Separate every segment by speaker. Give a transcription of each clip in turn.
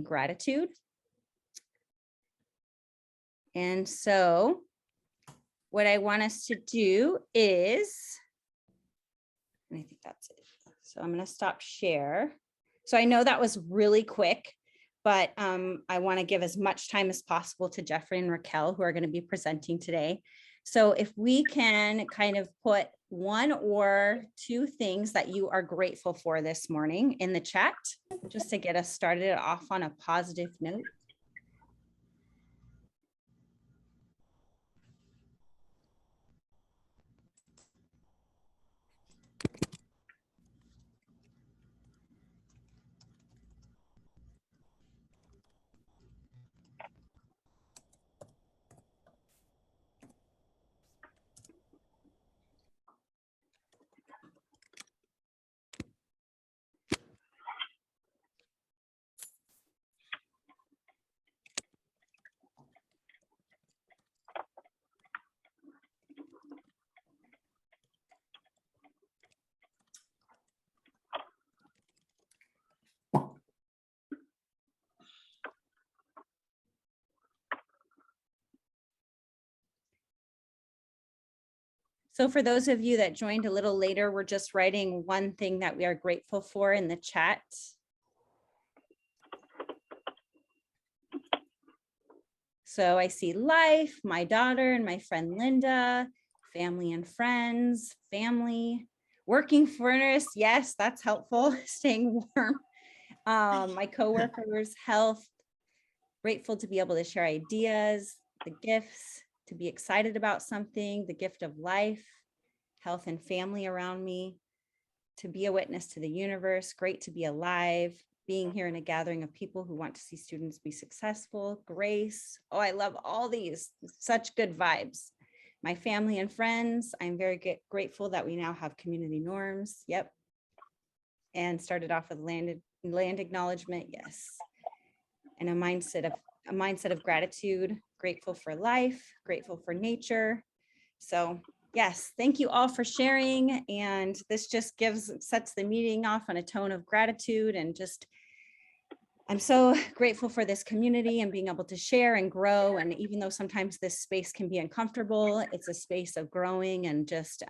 Speaker 1: gratitude. And so what I want us to do is, and I think that's it. So I'm going to stop share. So I know that was really quick, but I want to give as much time as possible to Jeffrey and Raquel, who are going to be presenting today. So if we can kind of put one or two things that you are grateful for this morning in the chat, just to get us started off on a positive note. So for those of you that joined a little later, we're just writing one thing that we are grateful for in the chat. So I see life, my daughter and my friend Linda, family and friends, family, working furnace. Yes, that's helpful. Staying warm. My coworkers, health, grateful to be able to share ideas, the gifts, to be excited about something, the gift of life, health and family around me, to be a witness to the universe, great to be alive, being here in a gathering of people who want to see students be successful, grace. Oh, I love all these, such good vibes. My family and friends, I'm very grateful that we now have community norms. Yep. And started off with land acknowledgement. Yes. And a mindset of gratitude, grateful for life, grateful for nature. So yes, thank you all for sharing. And this just sets the meeting off on a tone of gratitude, and just, I'm so grateful for this community and being able to share and grow. And even though sometimes this space can be uncomfortable, it's a space of growing and just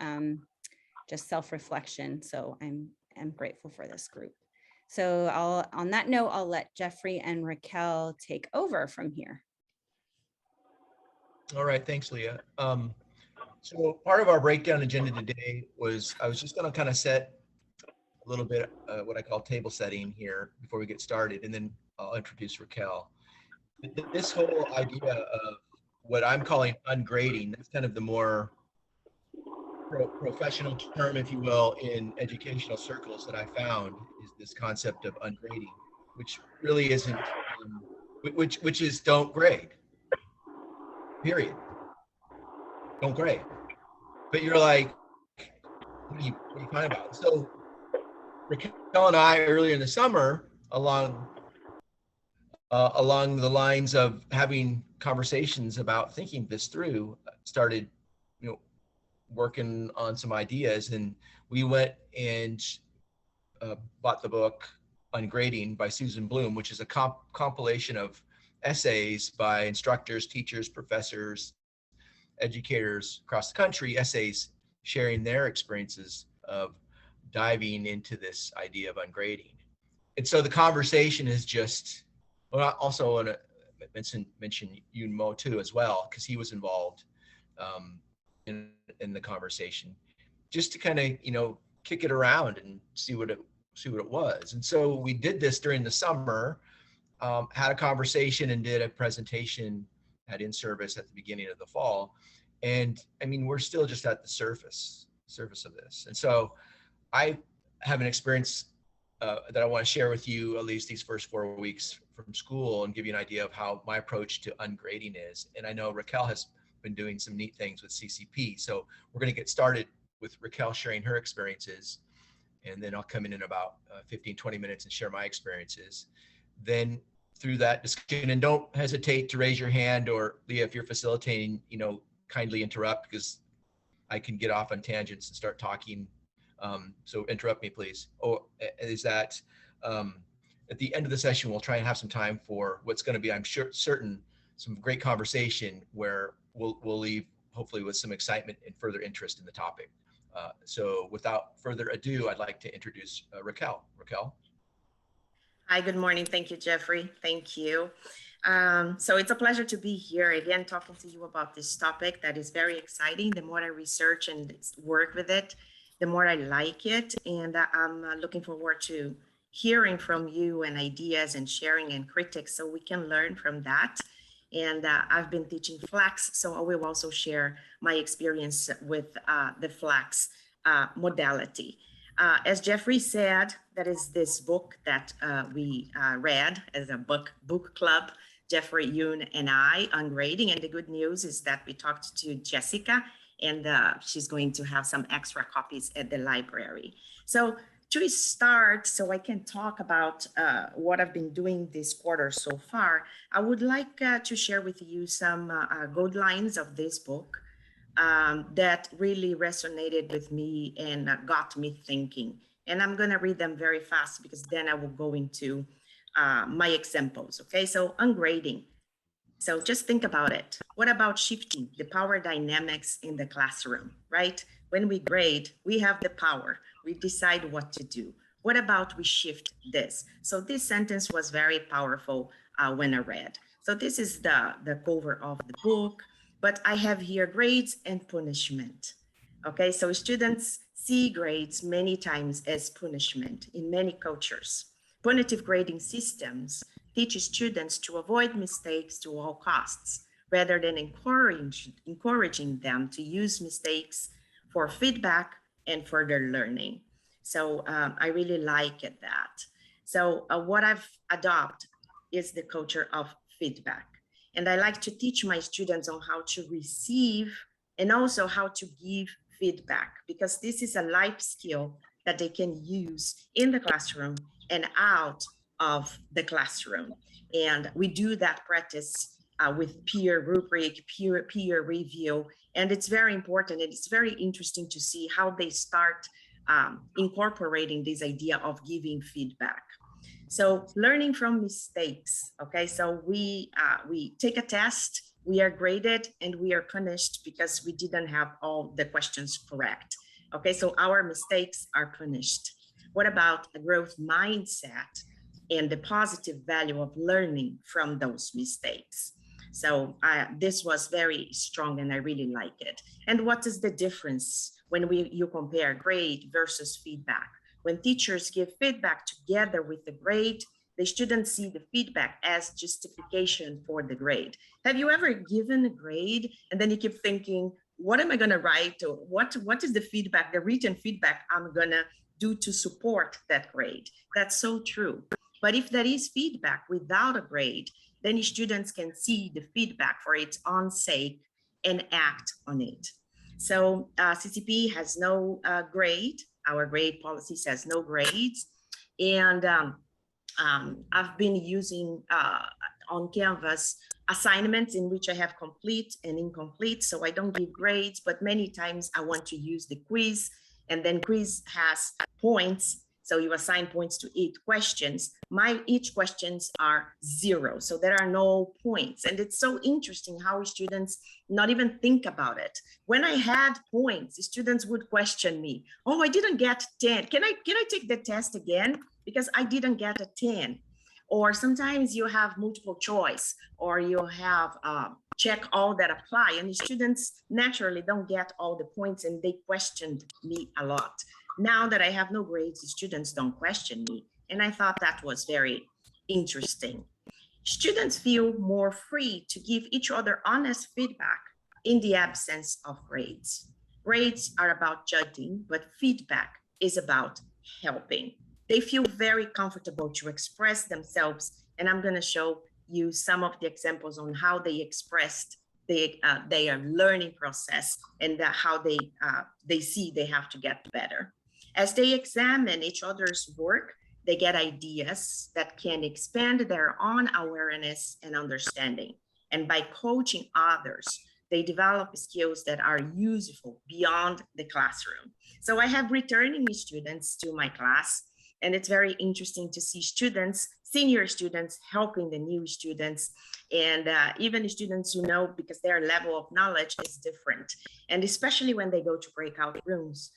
Speaker 1: self-reflection. So I'm grateful for this group. So on that note, I'll let Jeffrey and Raquel take over from here.
Speaker 2: All right, thanks, Leah. So part of our breakdown agenda today was, I was just going to kind of set a little bit what I call table setting here before we get started, and then I'll introduce Raquel. This whole idea of what I'm calling ungrading, that's kind of the more professional term, if you will, in educational circles that I found, is this concept of ungrading, which really isn't, which is don't grade, period. Don't grade. But you're like, what are you talking about? So Raquel and I, earlier in the summer, along the lines of having conversations about thinking this through, started, working on some ideas, and we went and bought the book Ungrading by Susan Bloom, which is a compilation of essays by instructors, teachers, professors, educators across the country, essays sharing their experiences of diving into this idea of ungrading. And so the conversation is just, well, I also want to mention Yoon Mo too as well, because he was involved in the conversation, just to kind of kick it around and see what it was. And so we did this during the summer, had a conversation and did a presentation at in-service at the beginning of the fall. And I mean, we're still just at the surface of this. And so I have an experience that I want to share with you, at least these first 4 weeks from school, and give you an idea of how my approach to ungrading is. And I know Raquel has been doing some neat things with CCP. So we're going to get started with Raquel sharing her experiences, and then I'll come in about 15, 20 minutes and share my experiences. Then through that discussion, and don't hesitate to raise your hand, or Leah, if you're facilitating, kindly interrupt, because I can get off on tangents and start talking. So interrupt me, please. Is that at the end of the session, we'll try and have some time for what's going to be, I'm sure, certain, some great conversation where we'll leave hopefully with some excitement and further interest in the topic. So without further ado, I'd like to introduce Raquel. Raquel.
Speaker 3: Hi, good morning. Thank you, Jeffrey. Thank you. So it's a pleasure to be here again, talking to you about this topic that is very exciting. The more I research and work with it, the more I like it. And I'm looking forward to hearing from you and ideas and sharing and critics so we can learn from that. And I've been teaching flax, so I will also share my experience with the flax modality. As Jeffrey said, that is this book that we read as a book club, Jeffrey, Yoon, and I, on grading. And the good news is that we talked to Jessica, and she's going to have some extra copies at the library. So to start, so I can talk about what I've been doing this quarter so far, I would like to share with you some good lines of this book that really resonated with me and got me thinking. And I'm going to read them very fast because then I will go into my examples. Okay, so ungrading. So just think about it. What about shifting the power dynamics in the classroom, right? When we grade, we have the power. We decide what to do. What about we shift this? So this sentence was very powerful when I read. So this is the cover of the book, but I have here grades and punishment. Okay, so students see grades many times as punishment in many cultures. Punitive grading systems teach students to avoid mistakes to all costs, rather than encouraging them to use mistakes for feedback and further learning. So I really like that. So what I've adopted is the culture of feedback. And I like to teach my students on how to receive and also how to give feedback, because this is a life skill that they can use in the classroom and out of the classroom. And we do that practice with peer rubric, peer review. And it's very important. And it's very interesting to see how they start incorporating this idea of giving feedback. So learning from mistakes, okay? So we take a test, we are graded, and we are punished because we didn't have all the questions correct. Okay, so our mistakes are punished. What about a growth mindset and the positive value of learning from those mistakes? So this was very strong and I really like it. And what is the difference when you compare grade versus feedback? When teachers give feedback together with the grade, the students see the feedback as justification for the grade. Have you ever given a grade and then you keep thinking, what am I going to write? Or what is the feedback, the written feedback I'm going to do to support that grade? That's so true. But if there is feedback without a grade, then students can see the feedback for its own sake and act on it. So CCP has no grade. Our grade policy says no grades. And I've been using on Canvas assignments in which I have complete and incomplete. So I don't give grades, but many times I want to use the quiz, and then quiz has points. So you assign points to each questions. Each questions are 0. So there are no points. And it's so interesting how students not even think about it. When I had points, students would question me. Oh, I didn't get 10. Can I take the test again? Because I didn't get a 10. Or sometimes you have multiple choice, or you have check all that apply, and the students naturally don't get all the points, and they questioned me a lot. Now that I have no grades, the students don't question me. And I thought that was very interesting. Students feel more free to give each other honest feedback in the absence of grades. Grades are about judging, but feedback is about helping. They feel very comfortable to express themselves. And I'm going to show you some of the examples on how they expressed their learning process and how they see they have to get better. As they examine each other's work, they get ideas that can expand their own awareness and understanding. And by coaching others, they develop skills that are useful beyond the classroom. So I have returning students to my class, and it's very interesting to see students senior students helping the new students, and even the students who know, because their level of knowledge is different. And especially when they go to breakout rooms,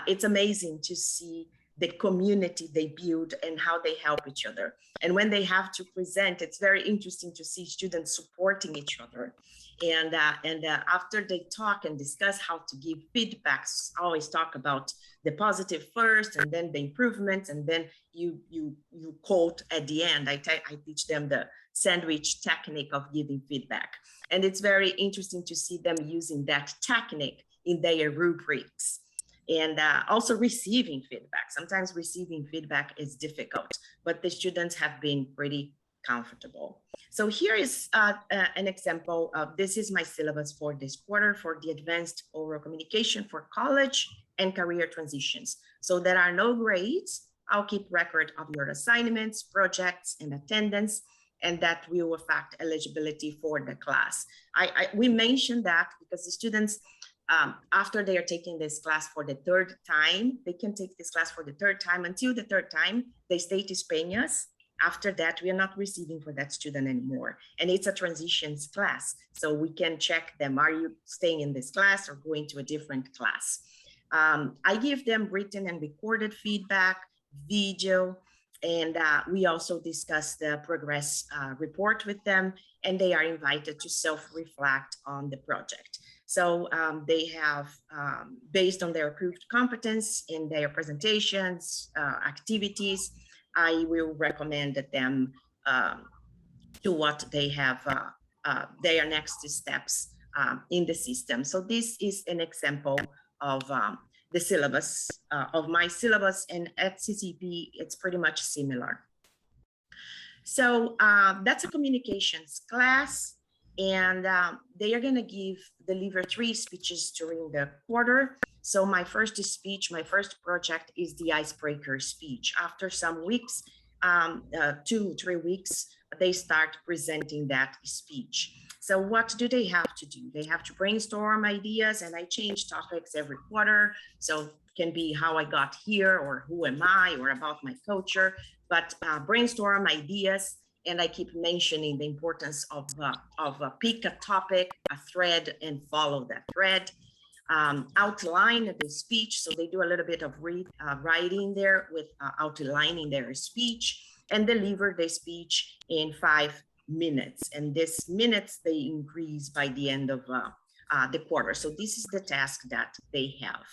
Speaker 3: it's amazing to see the community they build and how they help each other. And when they have to present, it's very interesting to see students supporting each other. And after they talk and discuss how to give feedbacks, I always talk about the positive first, and then the improvements, and then you quote at the end. I teach them the sandwich technique of giving feedback. And it's very interesting to see them using that technique in their rubrics. And also receiving feedback. Sometimes receiving feedback is difficult, but the students have been pretty comfortable. So here is an example of, this is my syllabus for this quarter for the advanced oral communication for college and career transitions. So there are no grades. I'll keep record of your assignments, projects, and attendance, and that will affect eligibility for the class. We mentioned that because the students, after they are taking this class for the third time, they can take this class for the third time. Until the third time, they state is paying us. After that, we are not receiving for that student anymore. And it's a transitions class. So we can check them. Are you staying in this class or going to a different class? I give them written and recorded feedback, video, and we also discuss the progress report with them, and they are invited to self-reflect on the project. So they have, based on their approved competence in their presentations, activities, I will recommend them to what they have, their next steps in the system. So this is an example of the syllabus, of my syllabus, and at CCP, it's pretty much similar. So that's a communications class, and they are going to deliver 3 speeches during the quarter. So my first speech, my first project is the icebreaker speech. After some weeks, 2-3 weeks, they start presenting that speech. So what do they have to do? They have to brainstorm ideas, and I change topics every quarter. So it can be how I got here, or who am I, or about my culture, but brainstorm ideas. And I keep mentioning the importance of pick a topic, a thread, and follow that thread. Outline the speech. So they do a little bit of writing there with outlining their speech, and deliver the speech in 5 minutes. And this minutes, they increase by the end of the quarter. So this is the task that they have.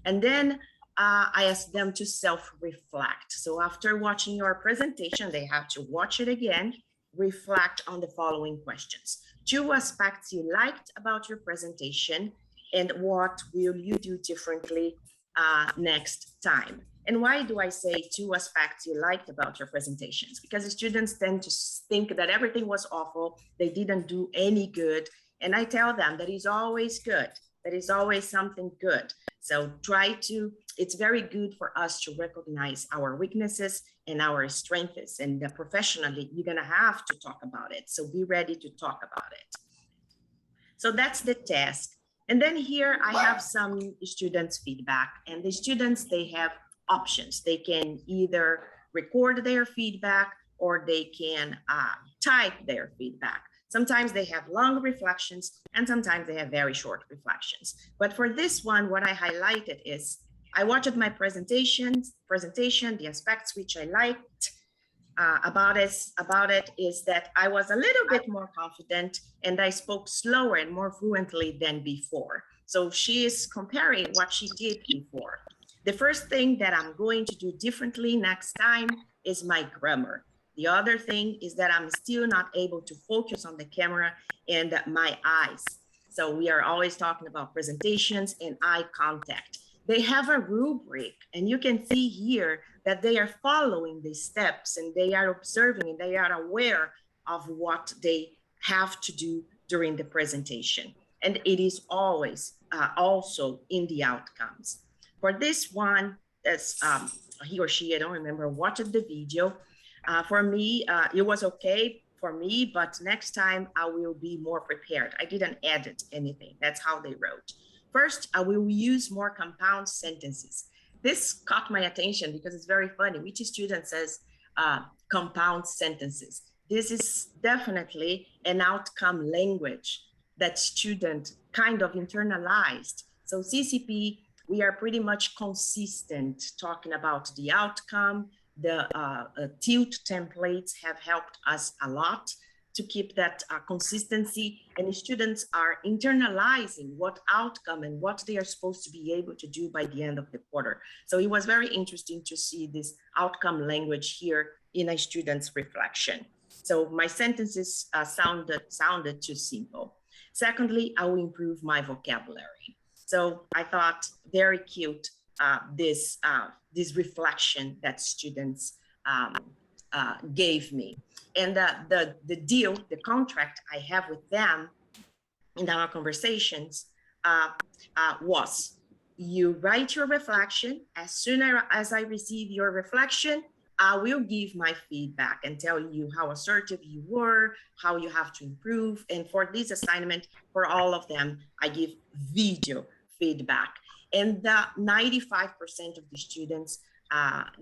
Speaker 3: And then I ask them to self-reflect. So after watching your presentation, they have to watch it again, reflect on the following questions. 2 aspects you liked about your presentation, and what will you do differently next time? And why do I say 2 aspects you liked about your presentations? Because the students tend to think that everything was awful, they didn't do any good. And I tell them that is always good. There is always something good. So it's very good for us to recognize our weaknesses and our strengths. And professionally, you're gonna have to talk about it. So be ready to talk about it. So that's the task. And then here I have some students' feedback, and the students, they have options. They can either record their feedback, or they can type their feedback. Sometimes they have long reflections, and sometimes they have very short reflections. But for this one, what I highlighted is, I watched my presentation, the aspects which I liked about it is that I was a little bit more confident, and I spoke slower and more fluently than before. So she is comparing what she did before. The first thing that I'm going to do differently next time is my grammar. The other thing is that I'm still not able to focus on the camera and my eyes. So we are always talking about presentations and eye contact. They have a rubric, and you can see here that they are following the steps, and they are observing, and they are aware of what they have to do during the presentation. And it is always also in the outcomes. For this one, that's he or she, I don't remember, watched the video. For me, it was okay for me, but next time I will be more prepared. I didn't edit anything. That's how they wrote. First, I will use more compound sentences. This caught my attention because it's very funny. Which student says, compound sentences. This is definitely an outcome language that student kind of internalized. So CCP, we are pretty much consistent talking about the outcome. The tilt templates have helped us a lot to keep that consistency, and students are internalizing what outcome and what they are supposed to be able to do by the end of the quarter. So it was very interesting to see this outcome language here in a student's reflection. So my sentences sounded too simple. Secondly, I will improve my vocabulary. So I thought very cute this reflection that students gave me. And the deal, the contract I have with them in our conversations was, you write your reflection. As soon as I receive your reflection, I will give my feedback and tell you how assertive you were, how you have to improve. And for this assignment, for all of them, I give video feedback. And 95% of the students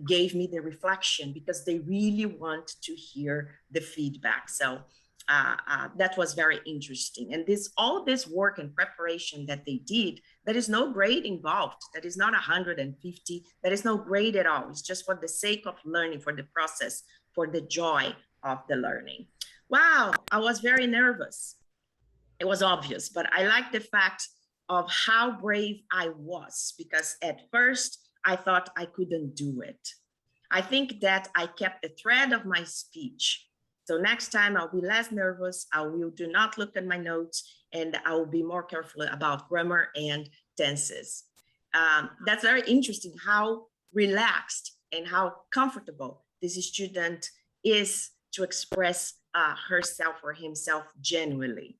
Speaker 3: gave me the reflection because they really want to hear the feedback. So that was very interesting. And all this work and preparation that they did, there is no grade involved. That is not 150. There is no grade at all. It's just for the sake of learning, for the process, for the joy of the learning. Wow, I was very nervous. It was obvious, but I like the fact of how brave I was, because at first I thought I couldn't do it. I think that I kept the thread of my speech. So next time I'll be less nervous. I will do not look at my notes, and I will be more careful about grammar and tenses. That's very interesting how relaxed and how comfortable this student is to express herself or himself genuinely.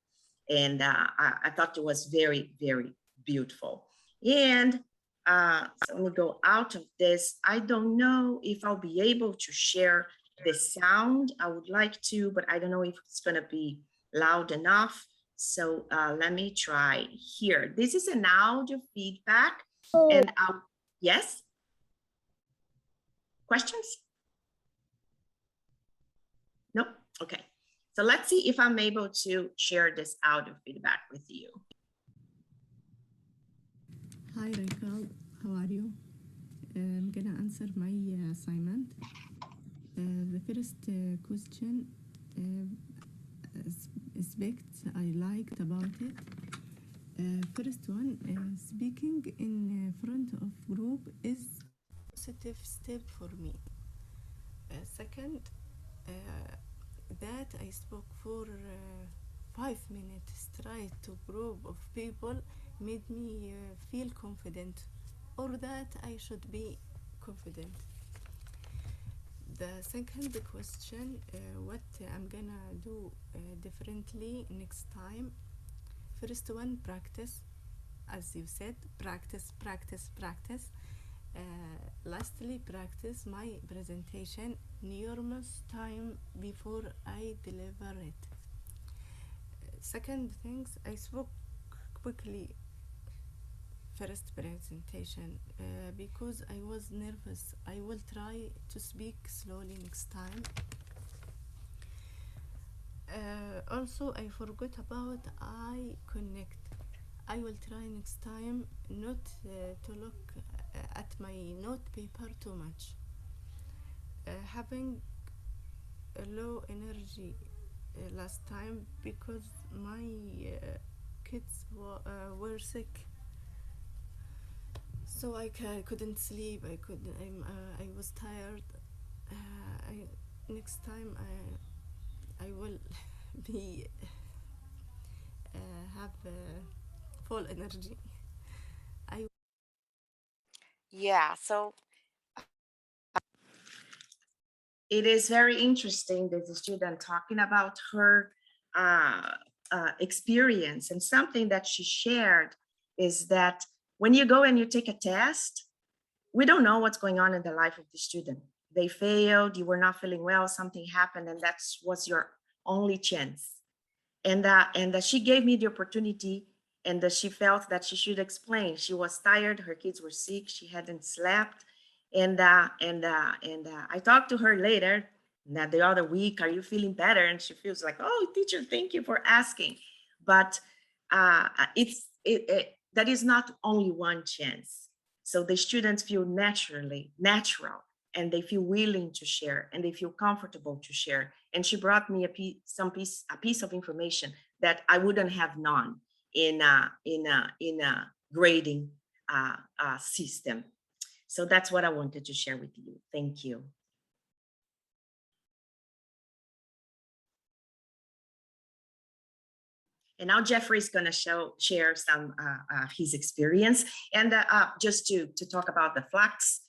Speaker 3: And I thought it was very, very beautiful. And so let me go out of this. I don't know if I'll be able to share the sound. I would like to, but I don't know if it's going to be loud enough. So let me try here. This is an audio feedback. And yes? Questions? Nope. Okay. So let's see if I'm able to share this audio feedback with you.
Speaker 4: Hi, Rachel. How are you? I'm gonna answer my assignment. The first question, aspects I liked about it. First one, speaking in front of group is a positive step for me. Second, that I spoke for 5 minutes straight to group of people made me feel confident, or that I should be confident. The second question, what I'm gonna do differently next time. First one, practice. As you said, practice, practice, practice. Lastly, practice my presentation numerous time before I deliver it. Second things, I spoke quickly first presentation because I was nervous. I will try to speak slowly next time. Also, I forgot about eye connect. I will try next time not to look at my note paper too much. Having a low energy last time because my kids were sick, so I couldn't sleep. I was tired. Next time I will be have full energy.
Speaker 3: Yeah, so it is very interesting that the student talking about her experience, and something that she shared is that when you go and you take a test, we don't know what's going on in the life of the student. They failed, you were not feeling well, something happened, and that was your only chance. And she gave me the opportunity, and she felt that she should explain. She was tired, her kids were sick, she hadn't slept, And I talked to her later, that the other week, are you feeling better? And she feels like, oh, teacher, thank you for asking. But that is not only one chance. So the students feel natural, and they feel willing to share, and they feel comfortable to share. And she brought me a piece of information that I wouldn't have known in a grading system. So that's what I wanted to share with you. Thank you. And now Jeffrey is going to share some his experience. And just to talk about the Flax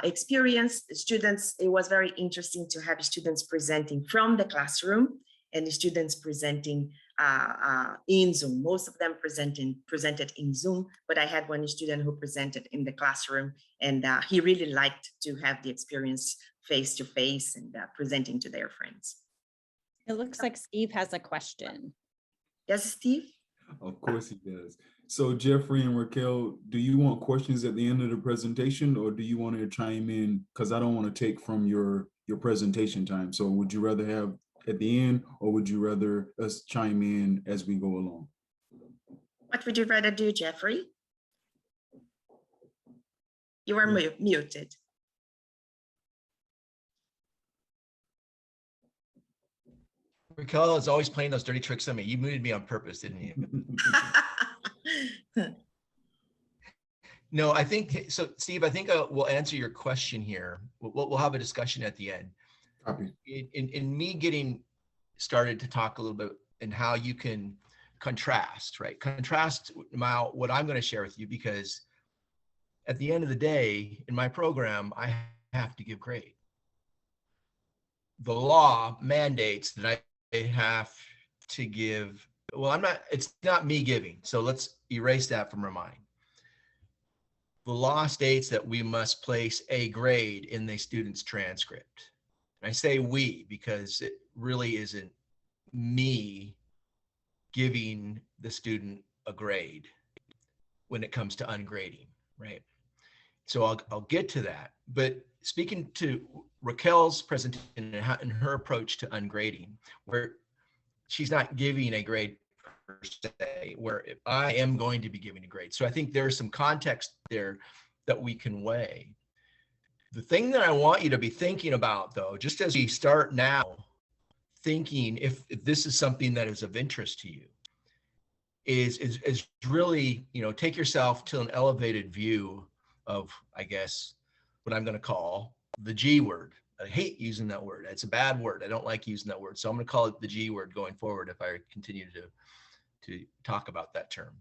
Speaker 3: experience, students, it was very interesting to have students presenting from the classroom and the students presenting in Zoom. Most of them presented in Zoom, but I had one student who presented in the classroom, and he really liked to have the experience face-to-face and presenting to their friends.
Speaker 1: It looks like Steve has a question.
Speaker 3: Yes, Steve?
Speaker 5: Of course he does. So Jeffrey and Raquel, do you want questions at the end of the presentation, or do you want to chime in? Because I don't want to take from your presentation time. So would you rather have at the end, or would you rather us chime in as we go along?
Speaker 3: What would you rather do, Jeffrey? You are muted.
Speaker 2: Raquel is always playing those dirty tricks on me. You muted me on purpose, didn't you? No, I think so. Steve, I think we'll answer your question here. We'll have a discussion at the end.
Speaker 5: Copy.
Speaker 2: In me getting started to talk a little bit and how you can contrast, right? Contrast what I'm going to share with you, because at the end of the day, in my program, I have to give grade. The law mandates that I have to give. Well, it's not me giving. So let's erase that from our mind. The law states that we must place a grade in the student's transcript. And I say we because it really isn't me giving the student a grade when it comes to ungrading, right? So I'll get to that. But speaking to Raquel's presentation and her approach to ungrading, where she's not giving a grade per se, where I am going to be giving a grade. So I think there's some context there that we can weigh. The thing that I want you to be thinking about, though, just as we start now thinking if this is something that is of interest to you, is really, take yourself to an elevated view of, I guess, what I'm going to call the G word. I hate using that word. It's a bad word. I don't like using that word. So I'm going to call it the G word going forward if I continue to talk about that term.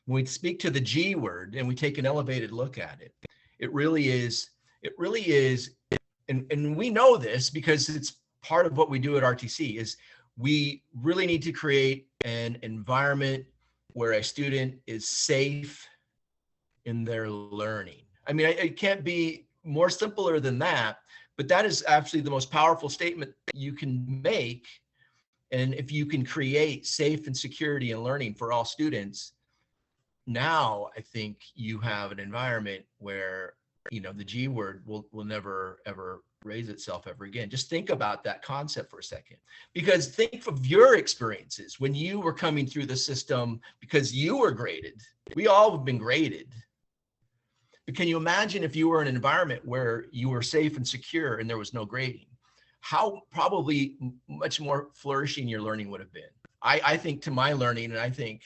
Speaker 2: When we speak to the G word and we take an elevated look at it, it really is, and we know this because it's part of what we do at RTC, is we really need to create an environment where a student is safe in their learning. I mean, it can't be more simpler than that, but that is actually the most powerful statement that you can make. And if you can create safe and security and learning for all students, now I think you have an environment where, the G word will never, ever raise itself ever again. Just think about that concept for a second, because think of your experiences when you were coming through the system because you were graded. We all have been graded. But can you imagine if you were in an environment where you were safe and secure and there was no grading? How probably much more flourishing your learning would have been. I think to my learning, and I think,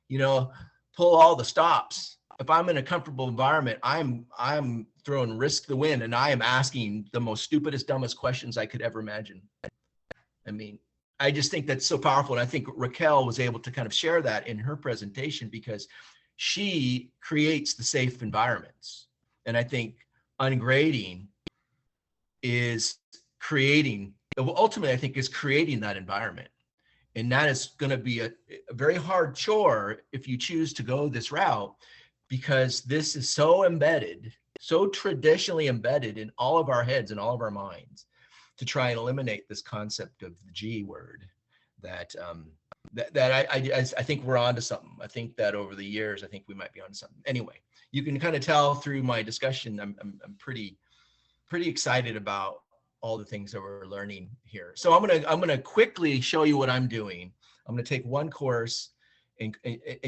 Speaker 2: pull all the stops. If I'm in a comfortable environment, I'm throwing risk the win, and I am asking the most stupidest, dumbest questions I could ever imagine. I mean, I just think that's so powerful. And I think Raquel was able to kind of share that in her presentation because she creates the safe environments. And I think ungrading is creating, ultimately, I think is creating that environment. And that is going to be a very hard chore if you choose to go this route, because this is so embedded, so traditionally embedded in all of our heads and all of our minds, to try and eliminate this concept of the G word that I think we're onto something. I think that over the years, I think we might be onto something. Anyway, you can kind of tell through my discussion, I'm pretty excited about all the things that we're learning here. So I'm gonna quickly show you what I'm doing. I'm gonna take one course and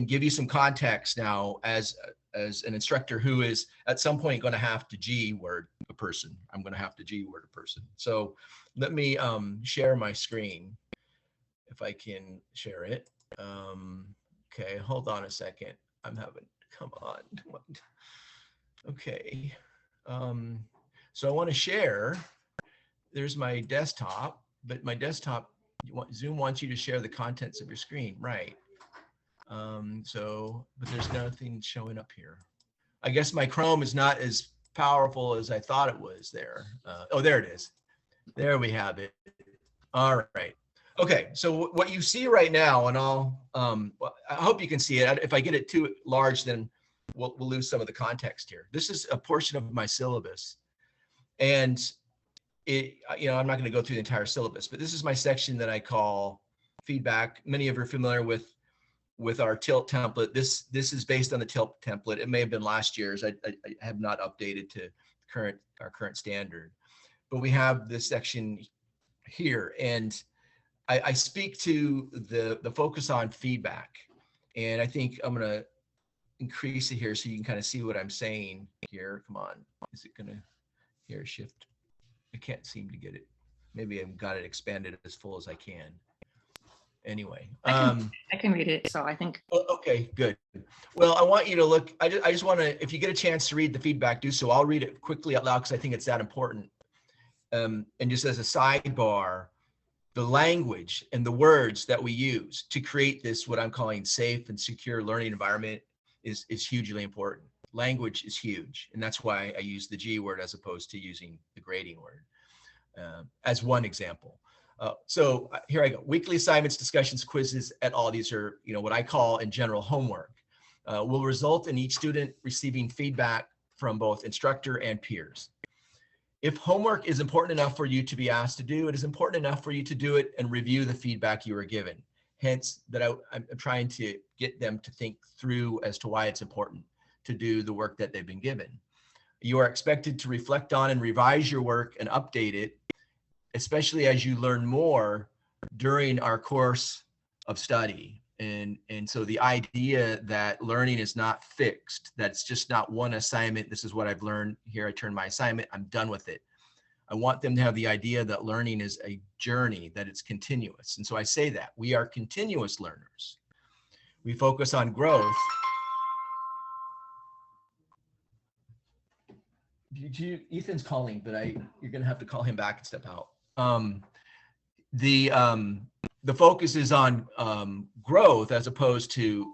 Speaker 2: give you some context now as an instructor who is at some point going to have to G word a person. I'm going to have to G word a person. So let me share my screen if I can share it. Okay, hold on a second. Come on. Okay. So I want to share. There's my desktop, but my desktop, Zoom wants you to share the contents of your screen, right? But there's nothing showing up here. I guess my Chrome is not as powerful as I thought it was there. Oh, there it is. There we have it. All right. Okay, so what you see right now, and I hope you can see it. If I get it too large, then we'll lose some of the context here. This is a portion of my syllabus, and I'm not going to go through the entire syllabus, but this is my section that I call feedback. Many of you are familiar with our TILT template. This is based on the TILT template. It may have been last year's. I have not updated to our current standard, but we have this section here, and I speak to the focus on feedback, and I think I'm gonna increase it here so you can kind of see what I'm saying here. Come on, is it gonna here shift? I can't seem to get it. Maybe I've got it expanded as full as I can. Anyway,
Speaker 6: I can read it, so I think.
Speaker 2: Okay, good. Well, I want you to look. I just want to, if you get a chance to read the feedback, do so. I'll read it quickly out loud because I think it's that important. And just as a sidebar, the language and the words that we use to create this, what I'm calling safe and secure learning environment, is hugely important. Language is huge, and that's why I use the G word as opposed to using the grading word as one example. So here I go. Weekly assignments, discussions, quizzes, et al. These are, what I call in general homework. Will result in each student receiving feedback from both instructor and peers. If homework is important enough for you to be asked to do, it is important enough for you to do it and review the feedback you were given. Hence, that I'm trying to get them to think through as to why it's important to do the work that they've been given. You are expected to reflect on and revise your work and update it, especially as you learn more during our course of study. And so the idea that learning is not fixed, that it's just not one assignment, this is what I've learned, here I turn my assignment, I'm done with it. I want them to have the idea that learning is a journey, that it's continuous. And so I say that we are continuous learners. We focus on growth. Ethan's calling, but you're gonna have to call him back and step out. The focus is on growth as opposed to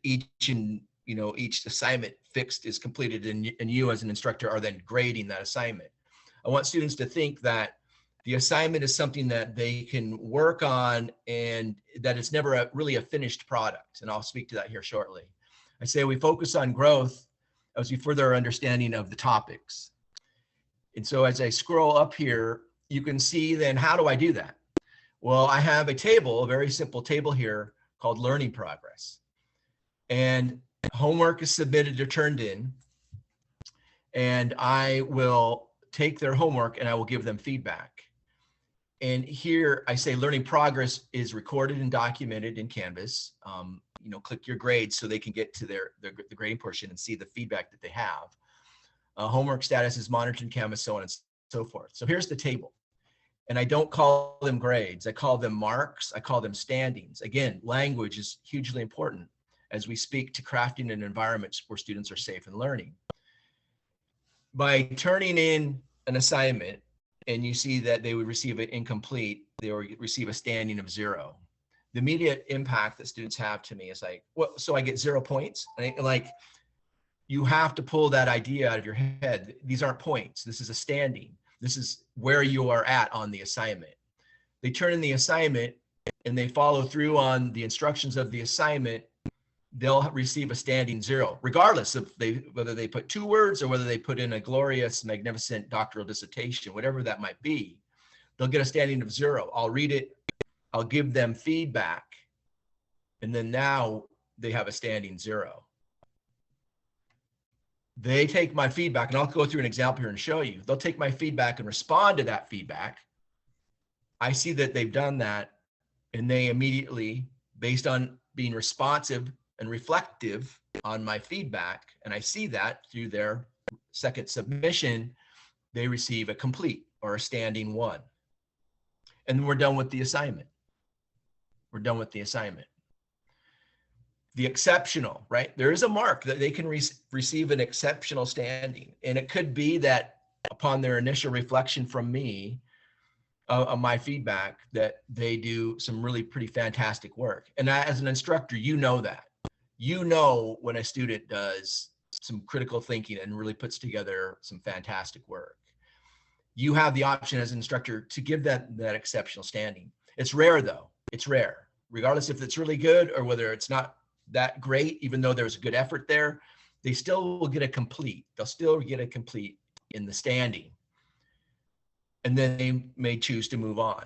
Speaker 2: each assignment fixed is completed, and you as an instructor are then grading that assignment. I want students to think that the assignment is something that they can work on and that it's never really a finished product, and I'll speak to that here shortly. I say we focus on growth as we further our understanding of the topics. And so as I scroll up here, you can see then how do I do that? Well, I have a table, a very simple table here called learning progress. And homework is submitted or turned in. And I will take their homework and I will give them feedback. And here I say learning progress is recorded and documented in Canvas. Click your grades so they can get to the grading portion and see the feedback that they have. Homework status is monitored in Canvas, so on and so forth. So here's the table. And I don't call them grades. I call them marks. I call them standings. Again, language is hugely important as we speak to crafting an environment where students are safe and learning. By turning in an assignment and you see that they would receive it incomplete, they will receive a standing of 0. The immediate impact that students have to me is like, well, so I get 0 points? Like, you have to pull that idea out of your head. These aren't points. This is a standing. This is where you are at on the assignment. They turn in the assignment and they follow through on the instructions of the assignment, they'll receive a standing 0, regardless of whether they put 2 words or whether they put in a glorious, magnificent doctoral dissertation, whatever that might be. They'll get a standing of 0. I'll read it, I'll give them feedback. And then now they have a standing 0. They take my feedback, and I'll go through an example here and show you. They'll take my feedback and respond to that feedback. I see that they've done that, and they immediately, based on being responsive and reflective on my feedback, and I see that through their second submission, they receive a complete or a standing 1. And we're done with the assignment. We're done with the assignment. The exceptional, right? There is a mark that they can receive an exceptional standing. And it could be that upon their initial reflection from me, of my feedback, that they do some really pretty fantastic work. And as an instructor, you know that. You know when a student does some critical thinking and really puts together some fantastic work. You have the option as an instructor to give that exceptional standing. It's rare though, it's rare. Regardless if it's really good or whether it's not that great, even though there's a good effort there, they still will get a complete. They'll still get a complete in the standing. And then they may choose to move on.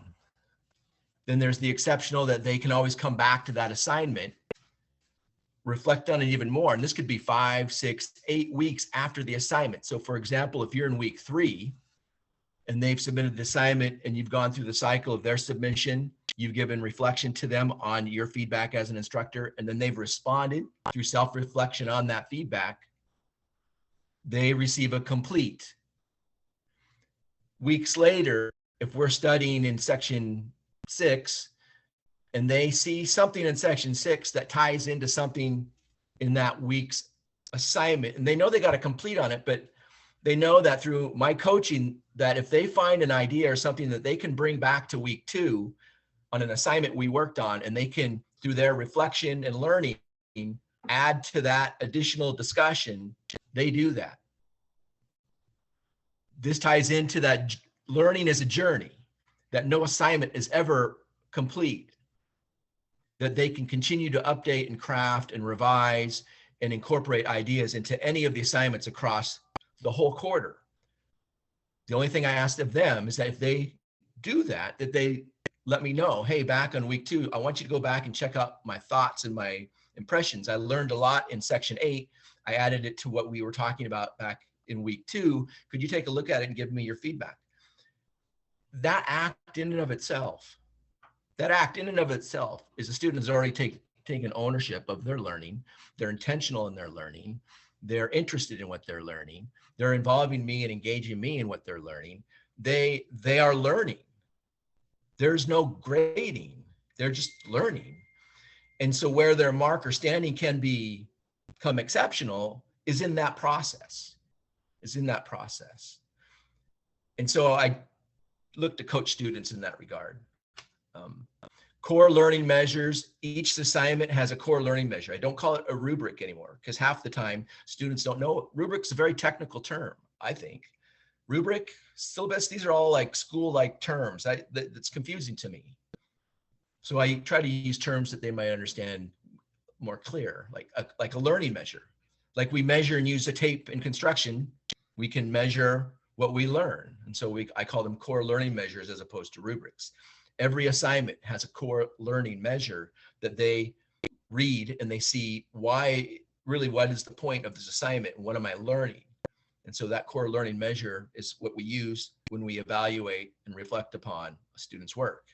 Speaker 2: Then there's the exceptional that they can always come back to that assignment, reflect on it even more. And this could be 5, 6, 8 weeks after the assignment. So for example, if you're in week 3 and they've submitted the assignment and you've gone through the cycle of their submission, you've given reflection to them on your feedback as an instructor, and then they've responded through self-reflection on that feedback, they receive a complete. Weeks later, if we're studying in section 6 and they see something in section 6 that ties into something in that week's assignment, and they know they got to complete on it, but they know that through my coaching, that if they find an idea or something that they can bring back to week 2 on an assignment we worked on, and they can, through their reflection and learning, add to that additional discussion, they do that. This ties into that learning is a journey, that no assignment is ever complete, that they can continue to update and craft and revise and incorporate ideas into any of the assignments across the whole quarter. The only thing I asked of them is that if they do that, that they let me know, hey, back on week 2, I want you to go back and check out my thoughts and my impressions. I learned a lot in section 8. I added it to what we were talking about back in week 2. Could you take a look at it and give me your feedback? That act in and of itself, is a student has already taken ownership of their learning. They're intentional in their learning. They're interested in what they're learning. They're involving me and engaging me in what they're learning. They are learning. There's no grading. They're just learning. And so where their mark or standing can become exceptional is in that process. And so I look to coach students in that regard. Core learning measures. Each assignment has a core learning measure. I don't call it a rubric anymore because half the time students don't know. Rubric's a very technical term, I think. Rubric, syllabus, these are all like school-like terms. That's confusing to me. So I try to use terms that they might understand more clear, like a learning measure. Like we measure and use a tape in construction, we can measure what we learn. And so I call them core learning measures as opposed to rubrics. Every assignment has a core learning measure that they read and they see what is the point of this assignment and what am I learning? And so that core learning measure is what we use when we evaluate and reflect upon a student's work.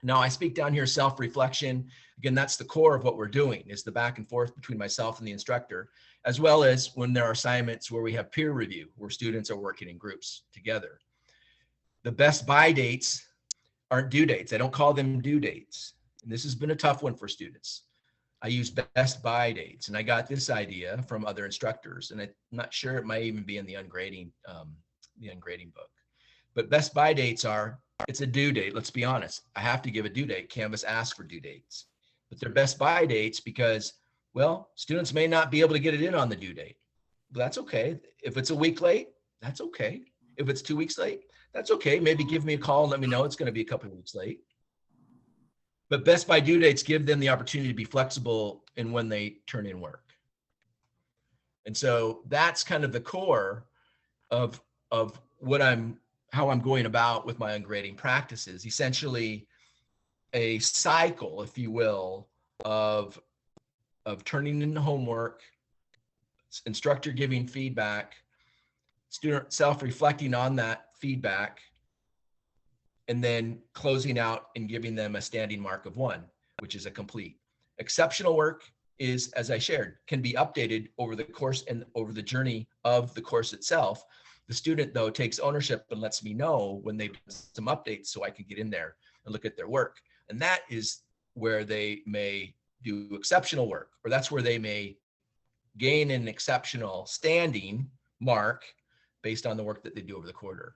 Speaker 2: Now I speak down here self-reflection. Again, that's the core of what we're doing, is the back and forth between myself and the instructor, as well as when there are assignments where we have peer review, where students are working in groups together. The best by dates aren't due dates. I don't call them due dates. And this has been a tough one for students. I use best by dates, and I got this idea from other instructors, and I'm not sure, it might even be in the ungrading book. But best by dates are, it's a due date. Let's be honest. I have to give a due date. Canvas asks for due dates, but they're best by dates because, well, students may not be able to get it in on the due date. But that's okay. If it's a week late, that's okay. If it's 2 weeks late, that's okay. Maybe give me a call and let me know it's going to be a couple of weeks late. But best by due dates give them the opportunity to be flexible in when they turn in work. And so that's kind of the core of how I'm going about with my ungrading practices. Essentially, a cycle, if you will, of turning in homework, instructor giving feedback, student self-reflecting on that feedback, and then closing out and giving them a standing mark of 1, which is a complete. Exceptional work is, as I shared, can be updated over the course and over the journey of the course itself. The student, though, takes ownership and lets me know when they've done some updates so I can get in there and look at their work. And that is where they may do exceptional work, or that's where they may gain an exceptional standing mark based on the work that they do over the quarter.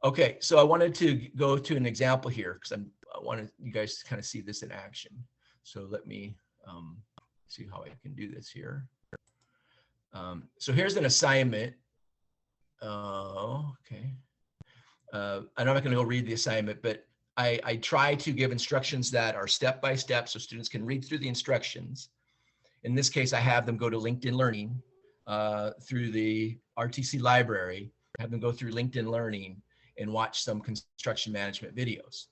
Speaker 2: Okay, so I wanted to go to an example here because I wanted you guys to kind of see this in action. So let me see how I can do this here. So here's an assignment. Okay. I'm not going to go read the assignment, but I try to give instructions that are step-by-step so students can read through the instructions. In this case, I have them go to LinkedIn Learning through the RTC library, have them go through LinkedIn Learning and watch some construction management videos.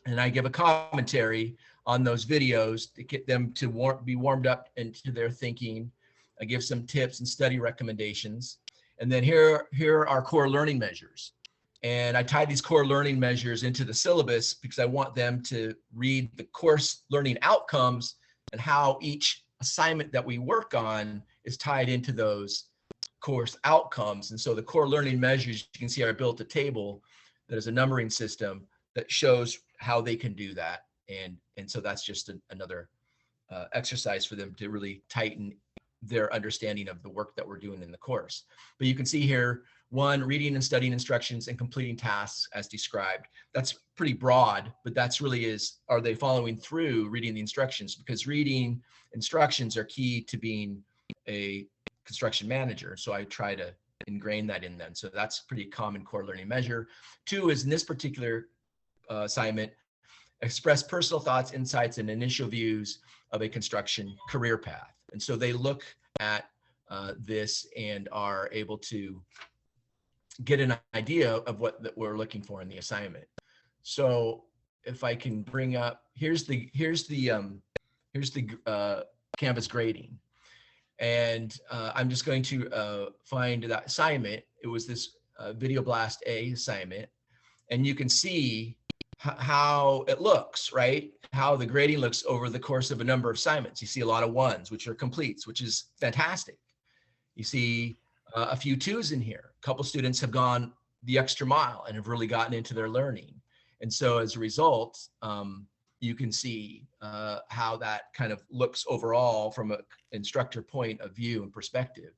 Speaker 2: And I give a commentary on those videos to get them to be warmed up into their thinking. I give some tips and study recommendations. And then here are core learning measures. And I tie these core learning measures into the syllabus because I want them to read the course learning outcomes and how each assignment that we work on is tied into those course outcomes. And so the core learning measures, you can see I built a table that is a numbering system that shows how they can do that. And so that's just another exercise for them to really tighten their understanding of the work that we're doing in the course. But you can see here, 1, reading and studying instructions and completing tasks as described. That's pretty broad, but that's really is, are they following through reading the instructions? Because reading instructions are key to being a construction manager. So I try to ingrain that in them. So that's pretty common core learning measure. 2 is in this particular assignment, express personal thoughts, insights, and initial views of a construction career path. And so they look at this and are able to get an idea of what that we're looking for in the assignment. So if I can bring up, here's the Canvas grading. And I'm just going to find that assignment. It was this Video Blast A assignment. And you can see how it looks, right? How the grading looks over the course of a number of assignments. You see a lot of 1s, which are completes, which is fantastic. You see a few 2s in here. A couple students have gone the extra mile and have really gotten into their learning. And so as a result, you can see how that kind of looks overall from an instructor point of view and perspective.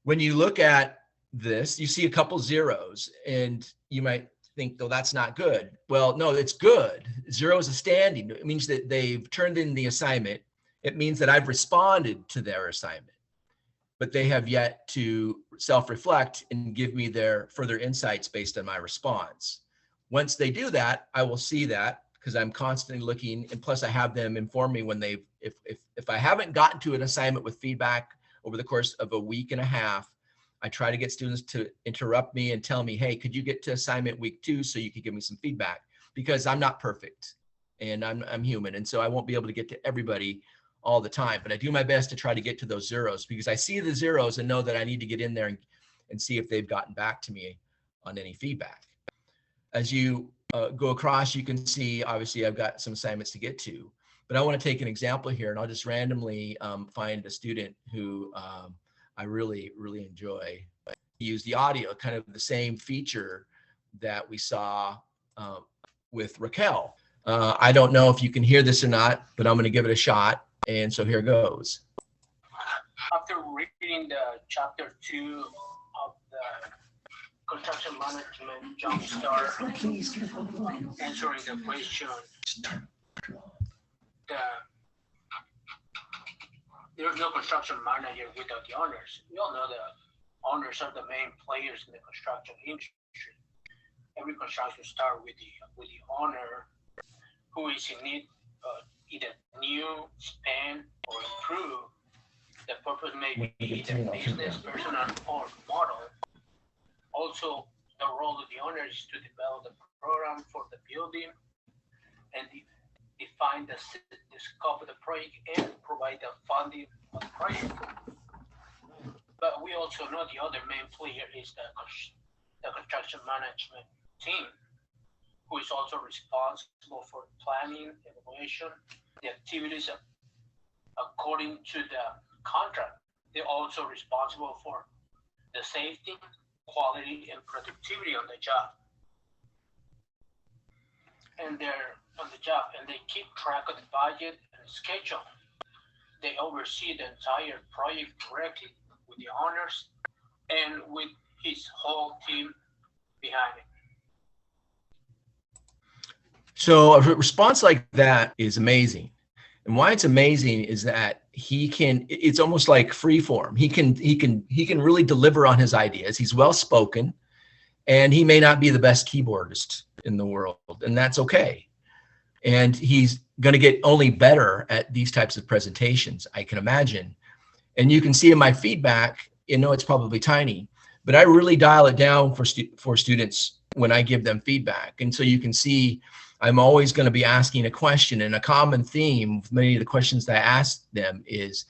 Speaker 2: When you look at this, you see a couple 0s and you might think, though, that's not good. Well, no, it's good. 0 is a standing. It means that they've turned in the assignment. It means that I've responded to their assignment, but they have yet to self-reflect and give me their further insights based on my response. Once they do that, I will see that because I'm constantly looking, and plus I have them inform me when they've, if I haven't gotten to an assignment with feedback over the course of a week and a half, I try to get students to interrupt me and tell me, hey, could you get to assignment week 2 so you could give me some feedback? Because I'm not perfect and I'm human. And so I won't be able to get to everybody all the time, but I do my best to try to get to those 0s because I see the 0s and know that I need to get in there and see if they've gotten back to me on any feedback. As you go across, you can see, obviously I've got some assignments to get to, but I want to take an example here and I'll just randomly find a student who I really enjoy. Use the audio, kind of the same feature that we saw with Raquel. I don't know if you can hear this or not, but I'm going to give it a shot. And so here goes.
Speaker 7: After reading the chapter 2 of the construction management jumpstart, answering the question, there's no construction manager without the owners. We all know the owners are the main players in the construction industry. Every construction starts with the owner, who is in need either new, expand, or improve. The purpose may be either business, personal, or model. Also, the role of the owner is to develop the program for the building, and define the scope of the project and provide the funding of the project. But we also know the other main player is the construction management team, who is also responsible for planning, evaluation, the activities according to the contract. They're also responsible for the safety, quality, and productivity on the job. And they're on the job, and they keep track of the budget and schedule. They oversee the entire project directly with the owners and with his whole team behind it.
Speaker 2: So a response like that is amazing. And why it's amazing is that it's almost like free form. He can really deliver on his ideas. He's well spoken, and he may not be the best keyboardist in the world, and that's okay. And he's going to get only better at these types of presentations, I can imagine. And you can see in my feedback, it's probably tiny, but I really dial it down for students when I give them feedback. And so you can see I'm always going to be asking a question, and a common theme of many of the questions that I ask them is,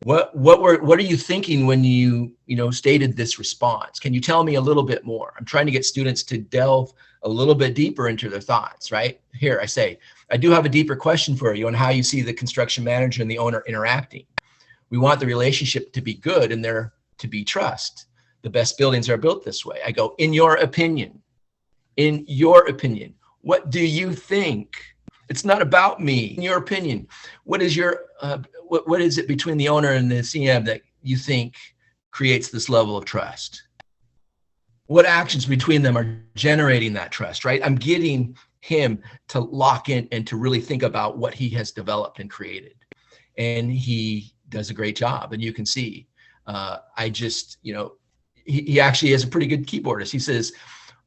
Speaker 2: what are you thinking when you stated this response? Can you tell me a little bit more? I'm trying to get students to delve a little bit deeper into their thoughts, right? Here I say, I do have a deeper question for you on how you see the construction manager and the owner interacting. We want the relationship to be good and there to be trust. The best buildings are built this way. I go, in your opinion, what do you think? It's not about me. In your opinion, what is what is it between the owner and the CM that you think creates this level of trust? What actions between them are generating that trust, right? I'm getting him to lock in and to really think about what he has developed and created. And he does a great job. And you can see, he actually is a pretty good keyboardist. He says,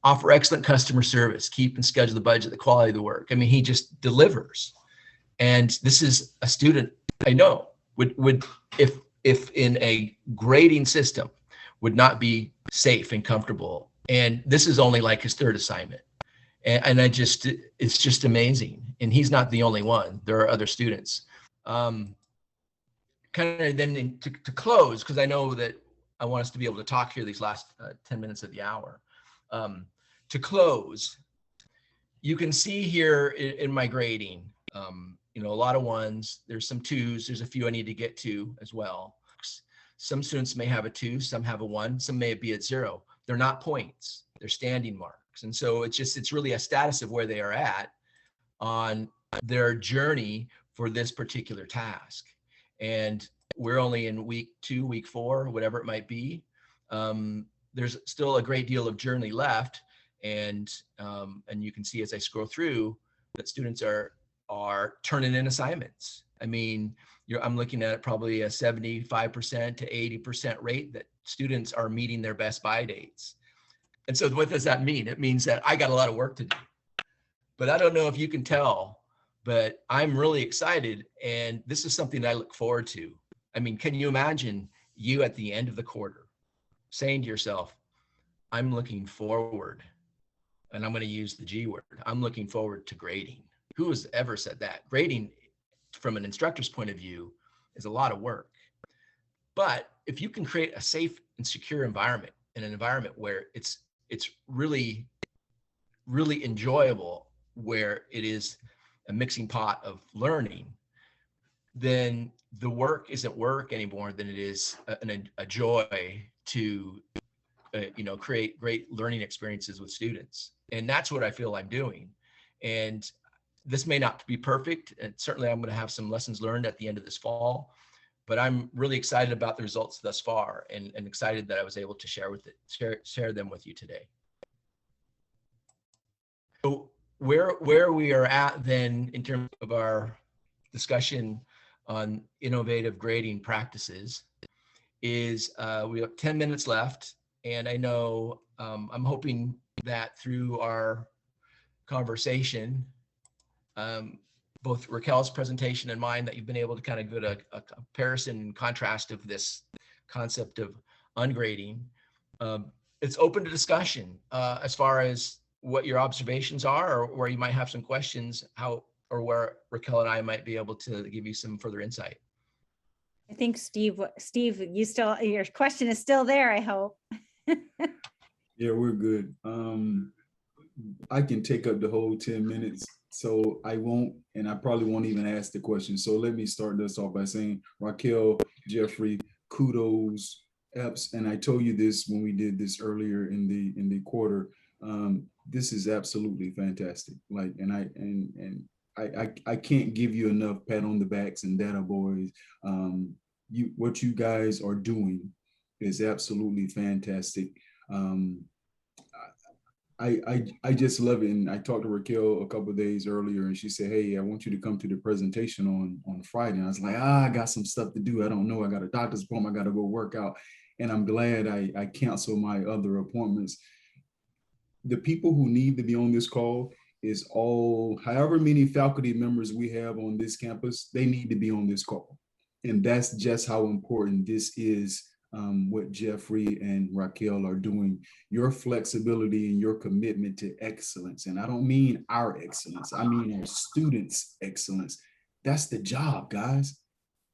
Speaker 2: offer excellent customer service, keep and schedule the budget, the quality of the work. I mean, he just delivers. And this is a student I know would if in a grading system would not be safe and comfortable. And this is only like his third assignment. And it's just amazing. And he's not the only one. There are other students. Kind of then to close, because I know that I want us to be able to talk here these last 10 minutes of the hour. To close, you can see here in my grading, a lot of ones, there's some twos, there's a few I need to get to as well. Some students may have a 2, some have a 1, some may be at 0. They're not points, they're standing marks. And so it's really a status of where they are at on their journey for this particular task. And we're only in week 2, week 4, whatever it might be. There's still a great deal of journey left. And you can see as I scroll through that students are turning in assignments. I mean, I'm looking at probably a 75% to 80% rate that students are meeting their best by dates. And so what does that mean? It means that I got a lot of work to do. But I don't know if you can tell, but I'm really excited. And this is something I look forward to. I mean, can you imagine you at the end of the quarter saying to yourself, I'm looking forward, and I'm going to use the G word, I'm looking forward to grading. Who has ever said that? Grading from an instructor's point of view is a lot of work. But if you can create a safe and secure environment, and an environment where it's really, really enjoyable, where it is a mixing pot of learning, then the work isn't work anymore, than it is a joy to create great learning experiences with students. And that's what I feel I'm doing. And this may not be perfect, and certainly I'm going to have some lessons learned at the end of this fall, but I'm really excited about the results thus far, and excited that I was able to share them with you today. So where we are at then in terms of our discussion on innovative grading practices is we have 10 minutes left. And I know I'm hoping that through our conversation, both Raquel's presentation and mine, that you've been able to kind of get a comparison and contrast of this concept of ungrading. It's open to discussion as far as what your observations are, or where you might have some questions, or where Raquel and I might be able to give you some further insight.
Speaker 1: I think Steve, your question is still there, I hope.
Speaker 5: Yeah, we're good. I can take up the whole 10 minutes, so I won't, and I probably won't even ask the question. So let me start this off by saying, Raquel, Jeffrey, kudos, Epps, and I told you this when we did this earlier in the quarter. This is absolutely fantastic. Like, and I can't give you enough pat on the backs and data boys. What you guys are doing is absolutely fantastic. I just love it. And I talked to Raquel a couple of days earlier, and she said, "Hey, I want you to come to the presentation on Friday." And I was like, I got some stuff to do. I don't know. I got a doctor's appointment. I got to go work out. And I'm glad I canceled my other appointments. The people who need to be on this call is however many faculty members we have on this campus, they need to be on this call. And that's just how important this is. What Jeffrey and Raquel are doing, your flexibility and your commitment to excellence. And I don't mean our excellence, I mean our students' excellence. That's the job, guys.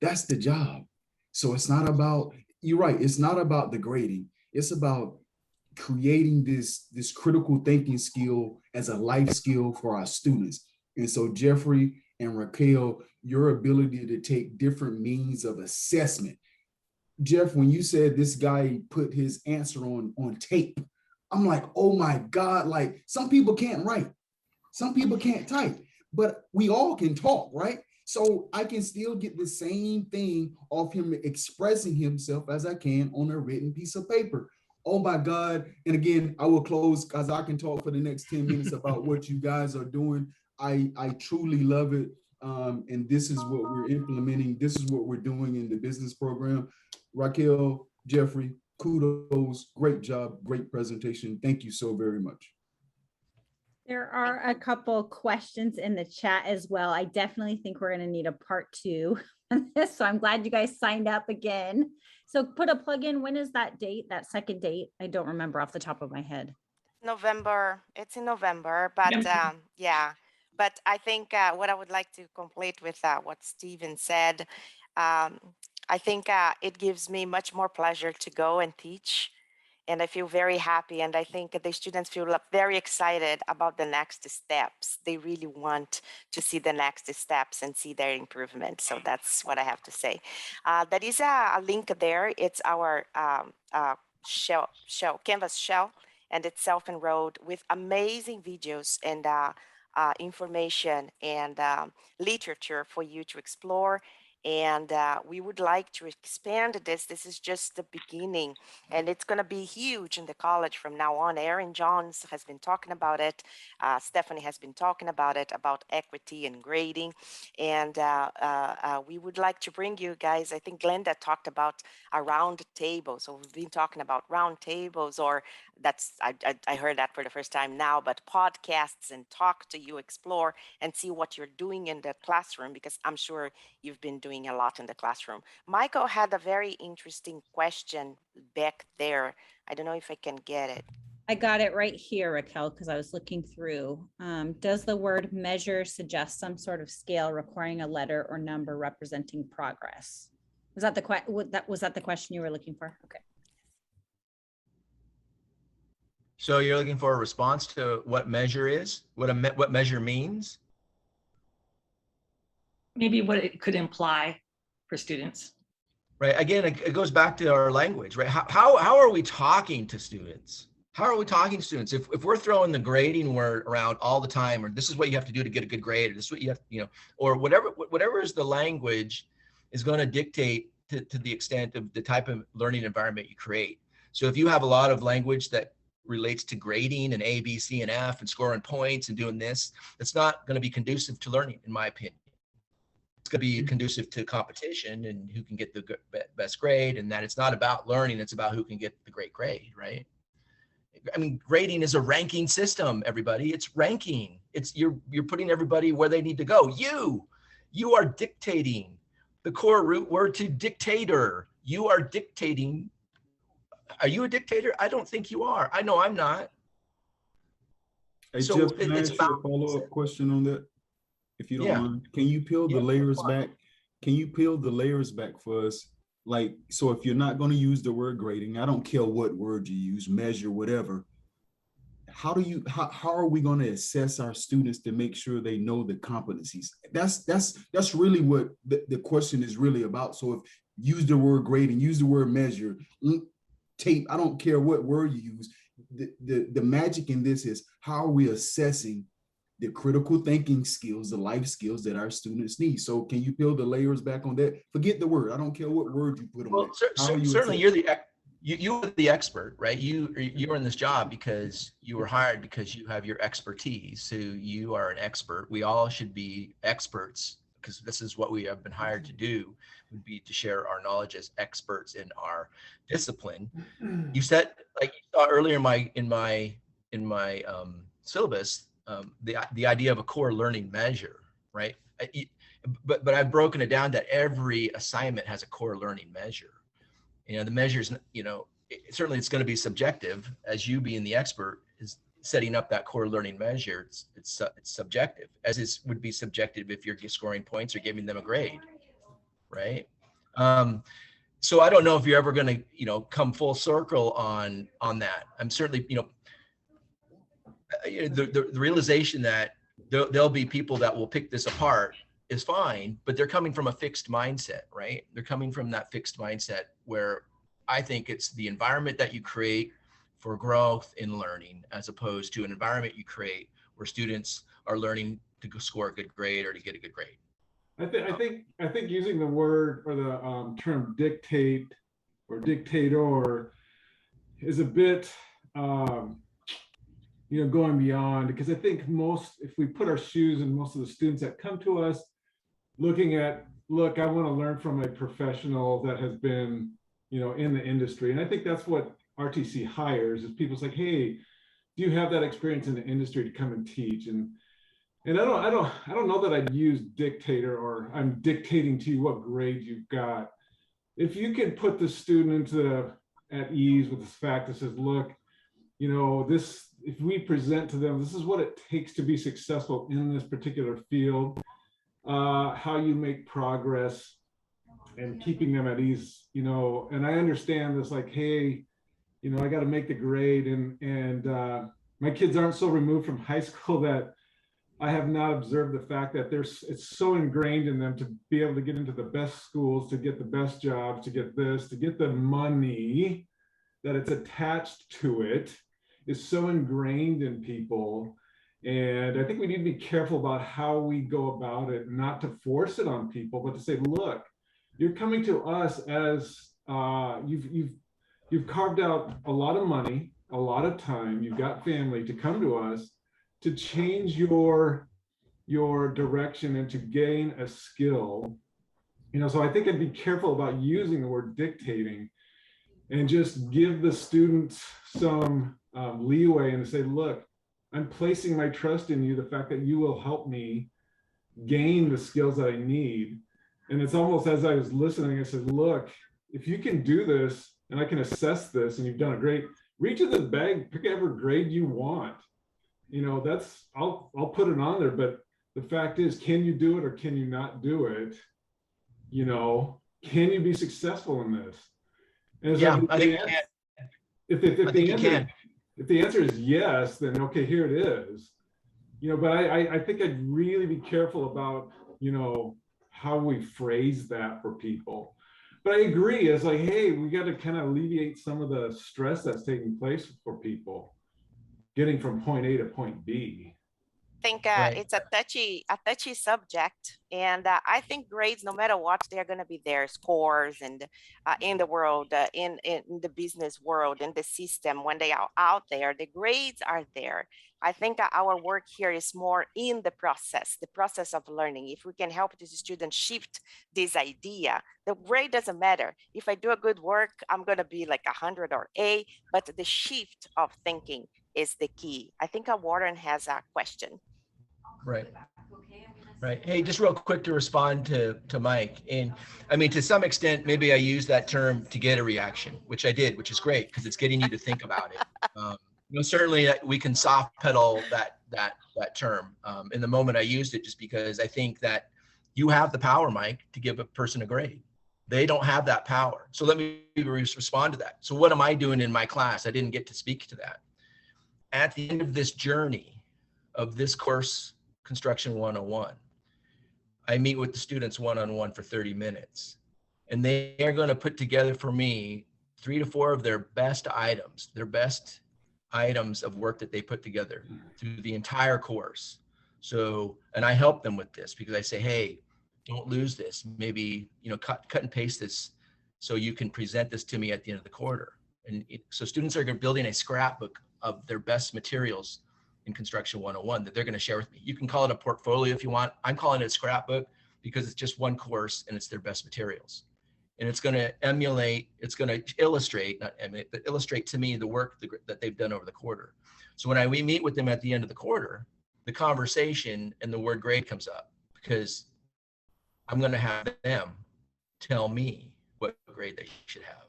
Speaker 5: That's the job. So it's not about, you're right, it's not about the grading. It's about creating this critical thinking skill as a life skill for our students. And so Jeffrey and Raquel, your ability to take different means of assessment. Jeff, when you said this guy put his answer on tape, I'm like, oh my God, like some people can't write, some people can't type, but we all can talk, right? So I can still get the same thing off him expressing himself as I can on a written piece of paper. Oh my God. And again, I will close because I can talk for the next 10 minutes about what you guys are doing. I truly love it. And this is what we're implementing. This is what we're doing in the business program. Raquel, Jeffrey, kudos, great job, great presentation. Thank you so very much.
Speaker 1: There are a couple questions in the chat as well. I definitely think we're going to need a part 2 on this. So I'm glad you guys signed up again. So put a plug in. When is that date, that second date? I don't remember off the top of my head.
Speaker 3: November. It's in November, but yeah. But I think what I would like to complete with what Steven said, I think it gives me much more pleasure to go and teach, and I feel very happy. And I think the students feel very excited about the next steps. They really want to see the next steps and see their improvement. So that's what I have to say. There is a link there. It's our Canvas shell, and it's self-enrolled with amazing videos and information and literature for you to explore. And we would like to expand this. This is just the beginning, and it's going to be huge in the college from now on. Aaron Johns has been talking about it. Stephanie has been talking about it, about equity and grading. And we would like to bring you guys, I think Glenda talked about a round table. So we've been talking about round tables, or I heard that for the first time now, but podcasts, and talk to you, explore and see what you're doing in the classroom, because I'm sure you've been doing a lot in the classroom. Michael had a very interesting question back there. I don't know if I can get it.
Speaker 1: I got it right here, Raquel, because I was looking through. Does the word measure suggest some sort of scale requiring a letter or number representing progress? Was that the question you were looking for? Okay.
Speaker 2: So you're looking for a response to what measure is, what measure means?
Speaker 6: Maybe what it could imply for students.
Speaker 2: Right. Again, it goes back to our language, right? How are we talking to students? How are we talking to students? If we're throwing the grading word around all the time, or this is what you have to do to get a good grade, or this is what you have, or whatever is the language is going to dictate to the extent of the type of learning environment you create. So if you have a lot of language that relates to grading and A, B, C, and F and scoring points and doing this, it's not going to be conducive to learning, in my opinion. It's going to be conducive to competition and who can get the best grade, and that it's not about learning, it's about who can get the great grade, right? I mean, grading is a ranking system, everybody. It's ranking. It's you're putting everybody where they need to go. You are dictating. The core root word to dictator. You are dictating. Are you a dictator? I don't think you are. I know I'm not.
Speaker 5: Hey,
Speaker 2: So
Speaker 5: Jeff, can I
Speaker 2: it's
Speaker 5: ask you
Speaker 2: about,
Speaker 5: a follow-up question on that, if you don't
Speaker 2: yeah,
Speaker 5: mind? Can you peel the
Speaker 2: yeah,
Speaker 5: layers back? Can you peel the layers back for us? Like, so if you're not going to use the word grading, I don't care what word you use, measure, whatever. How are we going to assess our students to make sure they know the competencies? That's really what the question is really about. So if use the word grading, use the word measure, tape, I don't care what word you use. The magic in this is how are we assessing the critical thinking skills, the life skills that our students need. So can you peel the layers back on that? Forget the word. I don't care what word you put on
Speaker 2: well,
Speaker 5: it. How are you
Speaker 2: certainly
Speaker 5: assessing?
Speaker 2: you're the expert, right? You're in this job because you were hired because you have your expertise. So you are an expert. We all should be experts because this is what we have been hired to do, would be to share our knowledge as experts in our discipline. You said, like you saw earlier in my syllabus, the idea of a core learning measure, right? But I've broken it down that every assignment has a core learning measure. You know, the measures, you know, certainly it's going to be subjective, as you being the expert is setting up that core learning measure. It's subjective, as is would be subjective if you're scoring points or giving them a grade, right? So I don't know if you're ever going to, you know, come full circle on that. I'm certainly, you know, the realization that there'll be people that will pick this apart is fine, but they're coming from a fixed mindset, right? They're coming from that fixed mindset where I think it's the environment that you create for growth in learning, as opposed to an environment you create where students are learning to score a good grade or to get a good grade.
Speaker 8: I think using the word or the term dictate or dictator is a bit you know, going beyond, because I think if we put our shoes in most of the students that come to us looking at, look, I want to learn from a professional that has been, you know, in the industry. And I think that's what RTC hires, is people say, hey, do you have that experience in the industry to come and teach? And I don't know that I'd use dictator or I'm dictating to you what grade you've got. If you can put the student at ease with this fact that says, look, you know, if we present to them, this is what it takes to be successful in this particular field, how you make progress and keeping them at ease, you know. And I understand this, like, hey, you know, I got to make the grade, and my kids aren't so removed from high school that I have not observed the fact that it's so ingrained in them to be able to get into the best schools, to get the best jobs, to get the money, that it's attached to it, is so ingrained in people. And I think we need to be careful about how we go about it, not to force it on people, but to say, look, you're coming to us as you've carved out a lot of money, a lot of time, you've got family to come to us to change your direction and to gain a skill. You know, so I think I'd be careful about using the word dictating, and just give the students some leeway and say, look, I'm placing my trust in you, the fact that you will help me gain the skills that I need. And it's almost, as I was listening, I said, look, if you can do this and I can assess this and you've done a great, reach in this bag, pick every grade you want. You know, I'll put it on there, but the fact is, can you do it or can you not do it? You know, can you be successful in this? And
Speaker 2: Yeah, I think you can.
Speaker 8: If the answer is yes, then okay, here it is. You know, but I think I'd really be careful about, you know, how we phrase that for people. But I agree, it's like, hey, we got to kind of alleviate some of the stress that's taking place for people getting from point A to point B.
Speaker 3: I think
Speaker 2: Right.
Speaker 3: it's a touchy subject, and I think grades, no matter what, they're going to be there, scores, and in the world, in the business world, in the system, when they are out there, the grades are there. I think our work here is more in the process of learning. If we can help the student shift this idea, the grade doesn't matter. If I do a good work, I'm going to be like 100 or A, but the shift of thinking is the key. I think Warren has a question.
Speaker 2: Right. Right. Hey, just real quick to respond to Mike. And I mean, to some extent, maybe I use that term to get a reaction, which I did, which is great because it's getting you to think about it. Certainly we can soft pedal that term. In the moment I used it just because I think that you have the power, Mike, to give a person a grade. They don't have that power. So let me respond to that. So what am I doing in my class? I didn't get to speak to that. At the end of this journey of this course, Construction 101, I meet with the students one-on-one for 30 minutes, and they are going to put together for me 3 to 4 of their best items, of work that they put together through the entire course. So, and I help them with this because I say, hey, don't lose this. Maybe, cut and paste this so you can present this to me at the end of the quarter. And so students are building a scrapbook of their best materials in Construction 101 that they're going to share with me. You can call it a portfolio if you want. I'm calling it a scrapbook because it's just one course and it's their best materials. And it's going to emulate, it's going to illustrate, not emulate, but illustrate to me the work that they've done over the quarter. So when we meet with them at the end of the quarter, the conversation and the word grade comes up because I'm going to have them tell me what grade they should have.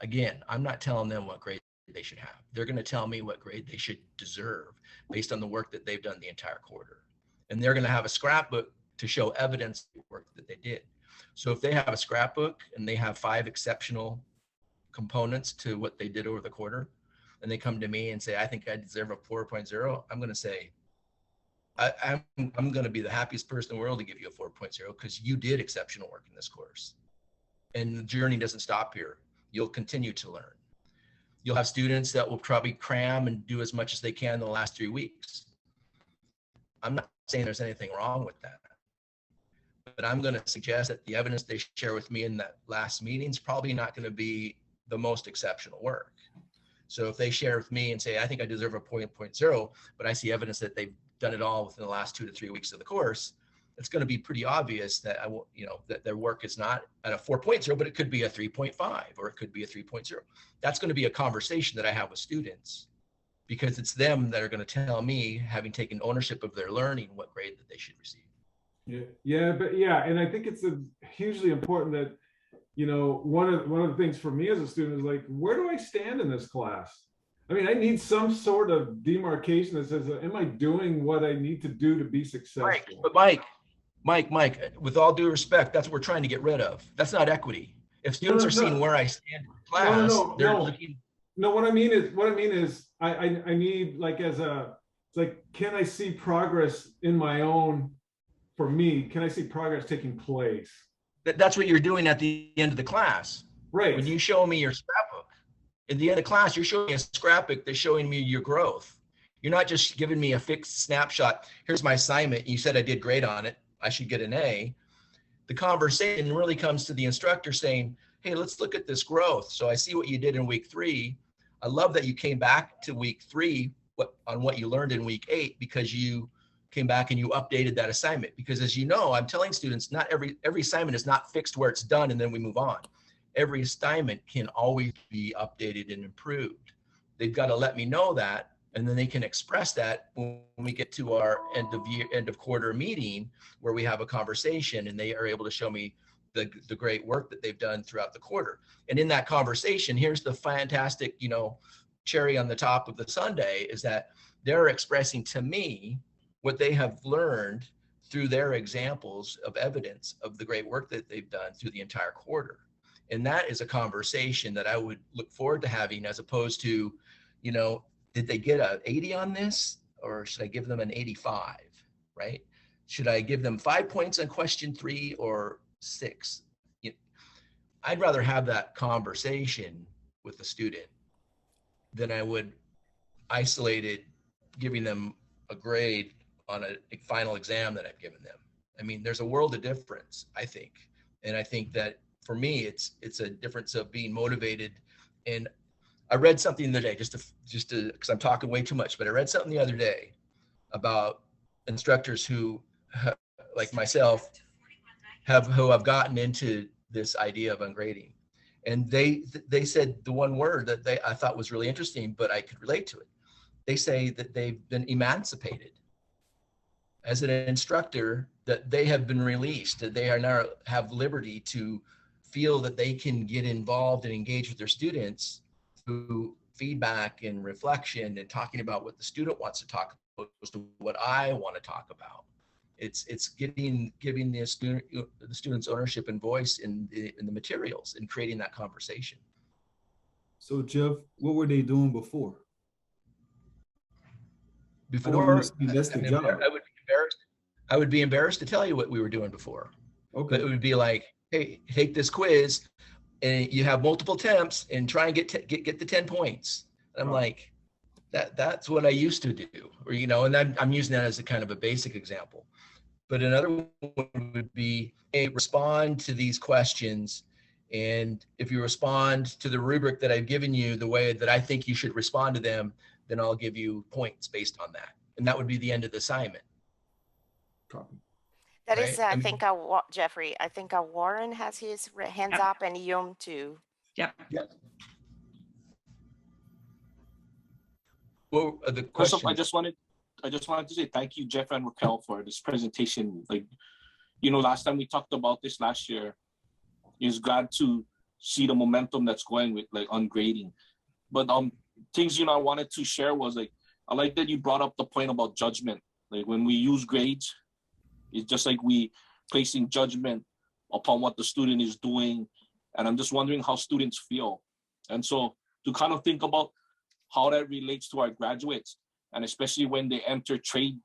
Speaker 2: Again, I'm not telling them what grade they should have. They're going to tell me what grade they should deserve based on the work that they've done the entire quarter. And they're going to have a scrapbook to show evidence of the work that they did. So if they have a scrapbook and they have 5 exceptional components to what they did over the quarter, and they come to me and say, I think I deserve a 4.0, I'm going to say, I'm going to be the happiest person in the world to give you a 4.0 because you did exceptional work in this course. And the journey doesn't stop here. You'll continue to learn. You'll have students that will probably cram and do as much as they can in the last 3 weeks. I'm not saying there's anything wrong with that, but I'm going to suggest that the evidence they share with me in that last meeting is probably not going to be the most exceptional work. So if they share with me and say, I think I deserve a 0.0, but I see evidence that they've done it all within the last 2 to 3 weeks of the course, it's going to be pretty obvious that that their work is not at a 4.0, but it could be a 3.5 or it could be a 3.0. That's going to be a conversation that I have with students because it's them that are going to tell me, having taken ownership of their learning, what grade that they should receive.
Speaker 8: And I think it's hugely important that, one of the things for me as a student is like, where do I stand in this class? I mean, I need some sort of demarcation that says, am I doing what I need to do to be successful?
Speaker 2: Mike, with all due respect, that's what we're trying to get rid of. That's not equity. If students are seeing where I stand in class, they're looking.
Speaker 8: No, what I mean is I need can I see progress in my own, for me, can I see progress taking place?
Speaker 2: That's what you're doing at the end of the class.
Speaker 8: Right.
Speaker 2: When you show me your scrapbook, at the end of the class, you're showing me a scrapbook that's showing me your growth. You're not just giving me a fixed snapshot. Here's my assignment. You said I did great on it. I should get an A. The conversation really comes to the instructor saying, hey, let's look at this growth. So I see what you did in week 3. I love that you came back to week 3 on what you learned in week 8 because you came back and you updated that assignment. Because as you know, I'm telling students, not every assignment is not fixed where it's done and then we move on. Every assignment can always be updated and improved. They've got to let me know that, and then they can express that when we get to our end of quarter meeting where we have a conversation and they are able to show me the great work that they've done throughout the quarter. And in that conversation, here's the fantastic, cherry on the top of the sundae is that they're expressing to me what they have learned through their examples of evidence of the great work that they've done through the entire quarter. And that is a conversation that I would look forward to having, as opposed to, did they get an 80 on this, or should I give them an 85, right? Should I give them 5 points on question 3 or 6? I'd rather have that conversation with the student than I would isolated giving them a grade on a final exam that I've given them. I mean, there's a world of difference, I think. And I think that for me, it's a difference of being motivated. And I read something the other day, just to because I'm talking way too much, but I read something the other day about instructors who, like myself, who have gotten into this idea of ungrading. And they said the one word that I thought was really interesting, but I could relate to it. They say that they've been emancipated as an instructor, that they have been released, that they are now have liberty to feel that they can get involved and engage with their students through feedback and reflection and talking about what the student wants to talk about opposed to what I want to talk about. It's giving the students ownership and voice in the materials and creating that conversation.
Speaker 5: So Jeff, what were they doing before?
Speaker 2: Before,
Speaker 5: that's the job.
Speaker 2: I would be embarrassed to tell you what we were doing before.
Speaker 5: Okay.
Speaker 2: But it would be like, hey, take this quiz and you have multiple attempts and try and get the 10 points. And I'm like, that's what I used to do, or, you know, and I'm using that as a kind of a basic example. But another one would be, hey, respond to these questions. And if you respond to the rubric that I've given you the way that I think you should respond to them, then I'll give you points based on that. And that would be the end of the assignment.
Speaker 5: Copy.
Speaker 3: That
Speaker 2: Right?
Speaker 3: is, I think, Jeffrey, I think Warren has his hands up, and Yum too.
Speaker 6: Yeah.
Speaker 2: Well, the question.
Speaker 9: I just wanted to say thank you, Jeff and Raquel, for this presentation. Like, you know, last time we talked about this last year, it's glad to see the momentum that's going with like on grading. But things, you know, I wanted to share was like, I like that you brought up the point about judgment. Like when we use grades, it's just like we placing judgment upon what the student is doing. And I'm just wondering how students feel. And so to kind of think about how that relates to our graduates, and especially when they enter trade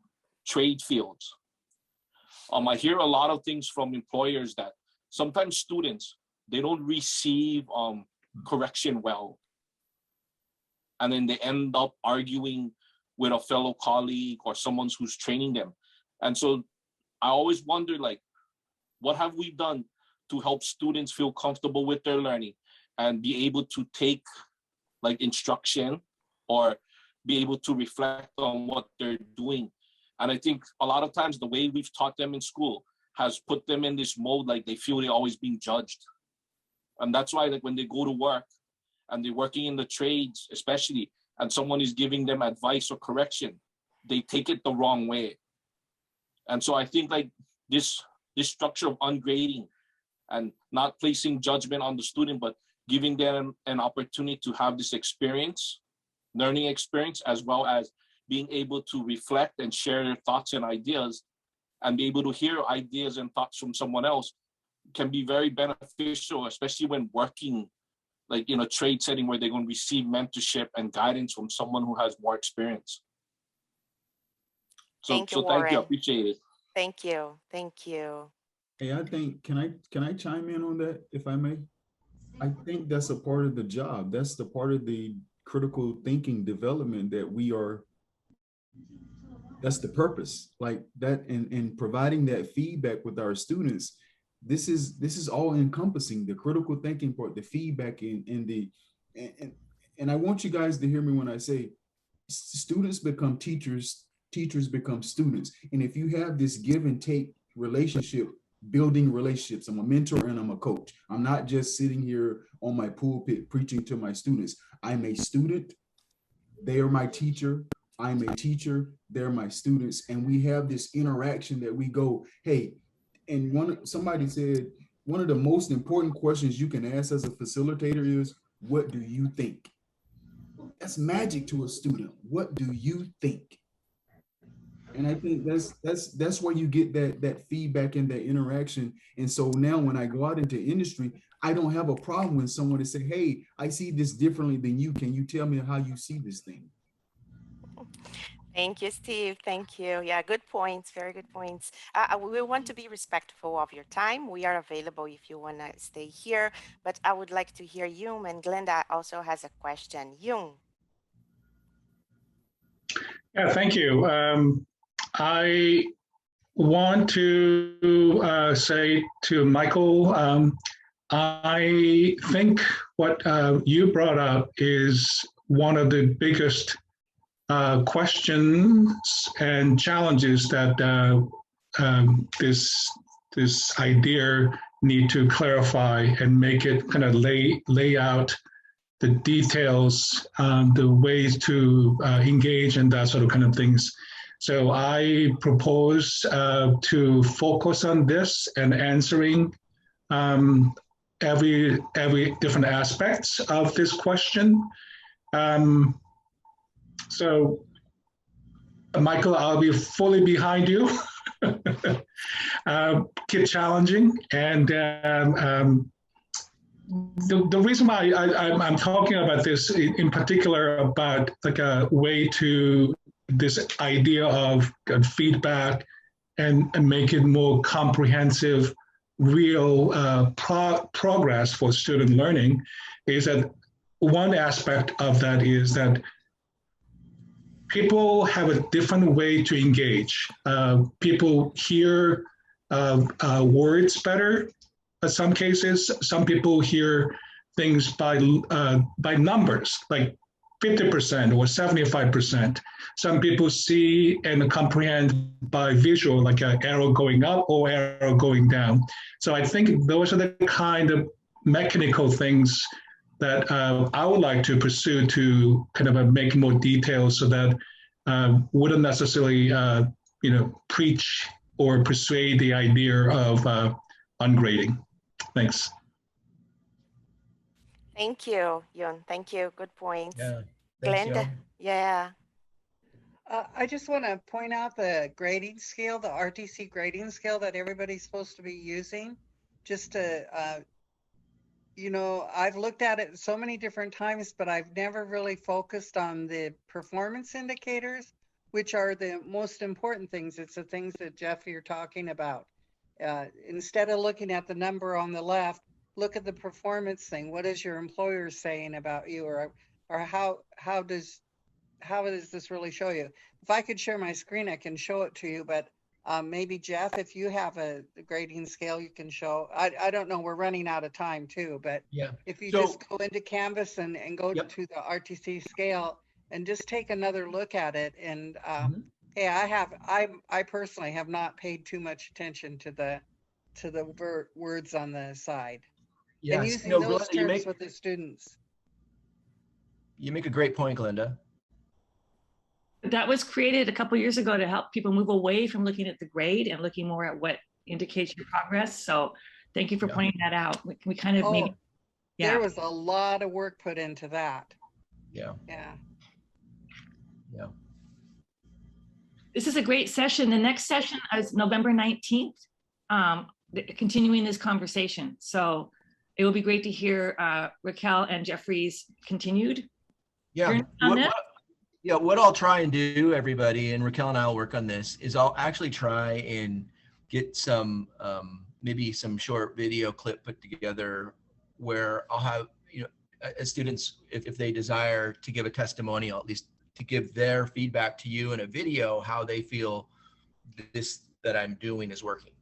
Speaker 9: fields. I hear a lot of things from employers that sometimes students, they don't receive correction well. And then they end up arguing with a fellow colleague or someone who's training them. And so I always wonder, like, what have we done to help students feel comfortable with their learning and be able to take like instruction or be able to reflect on what they're doing. And I think a lot of times the way we've taught them in school has put them in this mode, like they feel they're always being judged. And that's why, like, when they go to work and they're working in the trades, especially, and someone is giving them advice or correction, they take it the wrong way. And so I think like this structure of ungrading and not placing judgment on the student, but giving them an opportunity to have this experience, learning experience, as well as being able to reflect and share their thoughts and ideas and be able to hear ideas and thoughts from someone else can be very beneficial, especially when working like in a trade setting where they're going to receive mentorship and guidance from someone who has more experience. So thank you, I appreciate it.
Speaker 3: Thank you. Thank you.
Speaker 5: Hey, I think, can I chime in on that, if I may? I think that's a part of the job. That's the part of the critical thinking development that we are, that's the purpose, like that, and providing that feedback with our students. This is all encompassing the critical thinking part, the feedback and I want you guys to hear me when I say students become teachers, teachers become students. And if you have this give and take relationship, building relationships, I'm a mentor and I'm a coach. I'm not just sitting here on my pulpit preaching to my students. I'm a student, they are my teacher. I'm a teacher, they're my students. And we have this interaction that we go, hey, and somebody said, one of the most important questions you can ask as a facilitator is, what do you think? That's magic to a student. What do you think? And I think that's where you get that feedback and that interaction. And so now when I go out into industry, I don't have a problem when someone is saying, hey, I see this differently than you. Can you tell me how you see this thing?
Speaker 3: Thank you, Steve. Thank you. Yeah, good points. Very good points. We want to be respectful of your time. We are available if you want to stay here, but I would like to hear Yung, and Glenda also has a question. Yung.
Speaker 10: Yeah, thank you. I want to say to Michael, I think what you brought up is one of the biggest questions and challenges that this idea need to clarify and make it kind of lay out the details, the ways to engage and that sort of kind of things. So I propose to focus on this and answering every different aspects of this question. So, Michael, I'll be fully behind you. Keep challenging. And the reason why I'm talking about this in particular about like a way to this idea of feedback and make it more comprehensive, real progress for student learning is that one aspect of that is that people have a different way to engage. People hear words better. In some cases, some people hear things by numbers, like 50% or 75%. Some people see and comprehend by visual, like an arrow going up or arrow going down. So I think those are the kind of mechanical things that I would like to pursue to kind of make more details so that wouldn't necessarily, preach or persuade the idea of ungrading. Thanks.
Speaker 11: Thank you, Yun. Thank you. Good points.
Speaker 2: Yeah. Thanks,
Speaker 11: Glenda.
Speaker 2: Yun.
Speaker 11: Yeah.
Speaker 12: I just want to point out the grading scale, the RTC grading scale that everybody's supposed to be using. Just to, I've looked at it so many different times, but I've never really focused on the performance indicators, which are the most important things. It's the things that Jeff, you're talking about. Instead of looking at the number on the left, look at the performance thing. What is your employer saying about you, or how does this really show you? If I could share my screen, I can show it to you, but maybe Jeff, if you have a grading scale, you can show. I don't know, we're running out of time too, but
Speaker 2: Yeah.
Speaker 12: if you just go into Canvas and go
Speaker 2: Yep.
Speaker 12: to the RTC scale and just take another look at it. And hey, I personally have not paid too much attention to the words on the side.
Speaker 2: Yes.
Speaker 12: And using
Speaker 2: No,
Speaker 12: those
Speaker 2: Glenda,
Speaker 12: terms with the students.
Speaker 2: you make a great point, Glenda.
Speaker 6: That was created a couple years ago to help people move away from looking at the grade and looking more at what indicates your progress. So thank you for pointing that out. We kind of maybe,
Speaker 12: There was a lot of work put into that.
Speaker 2: Yeah.
Speaker 12: Yeah.
Speaker 2: Yeah.
Speaker 6: This is a great session. The next session is November 19th, continuing this conversation. So it will be great to hear Raquel and Jeffrey's continued.
Speaker 2: Yeah. What I'll try and do, everybody, and Raquel and I will work on this, is I'll actually try and get some, maybe some short video clip put together where I'll have, students, if they desire to give a testimonial, at least to give their feedback to you in a video, how they feel this that I'm doing is working.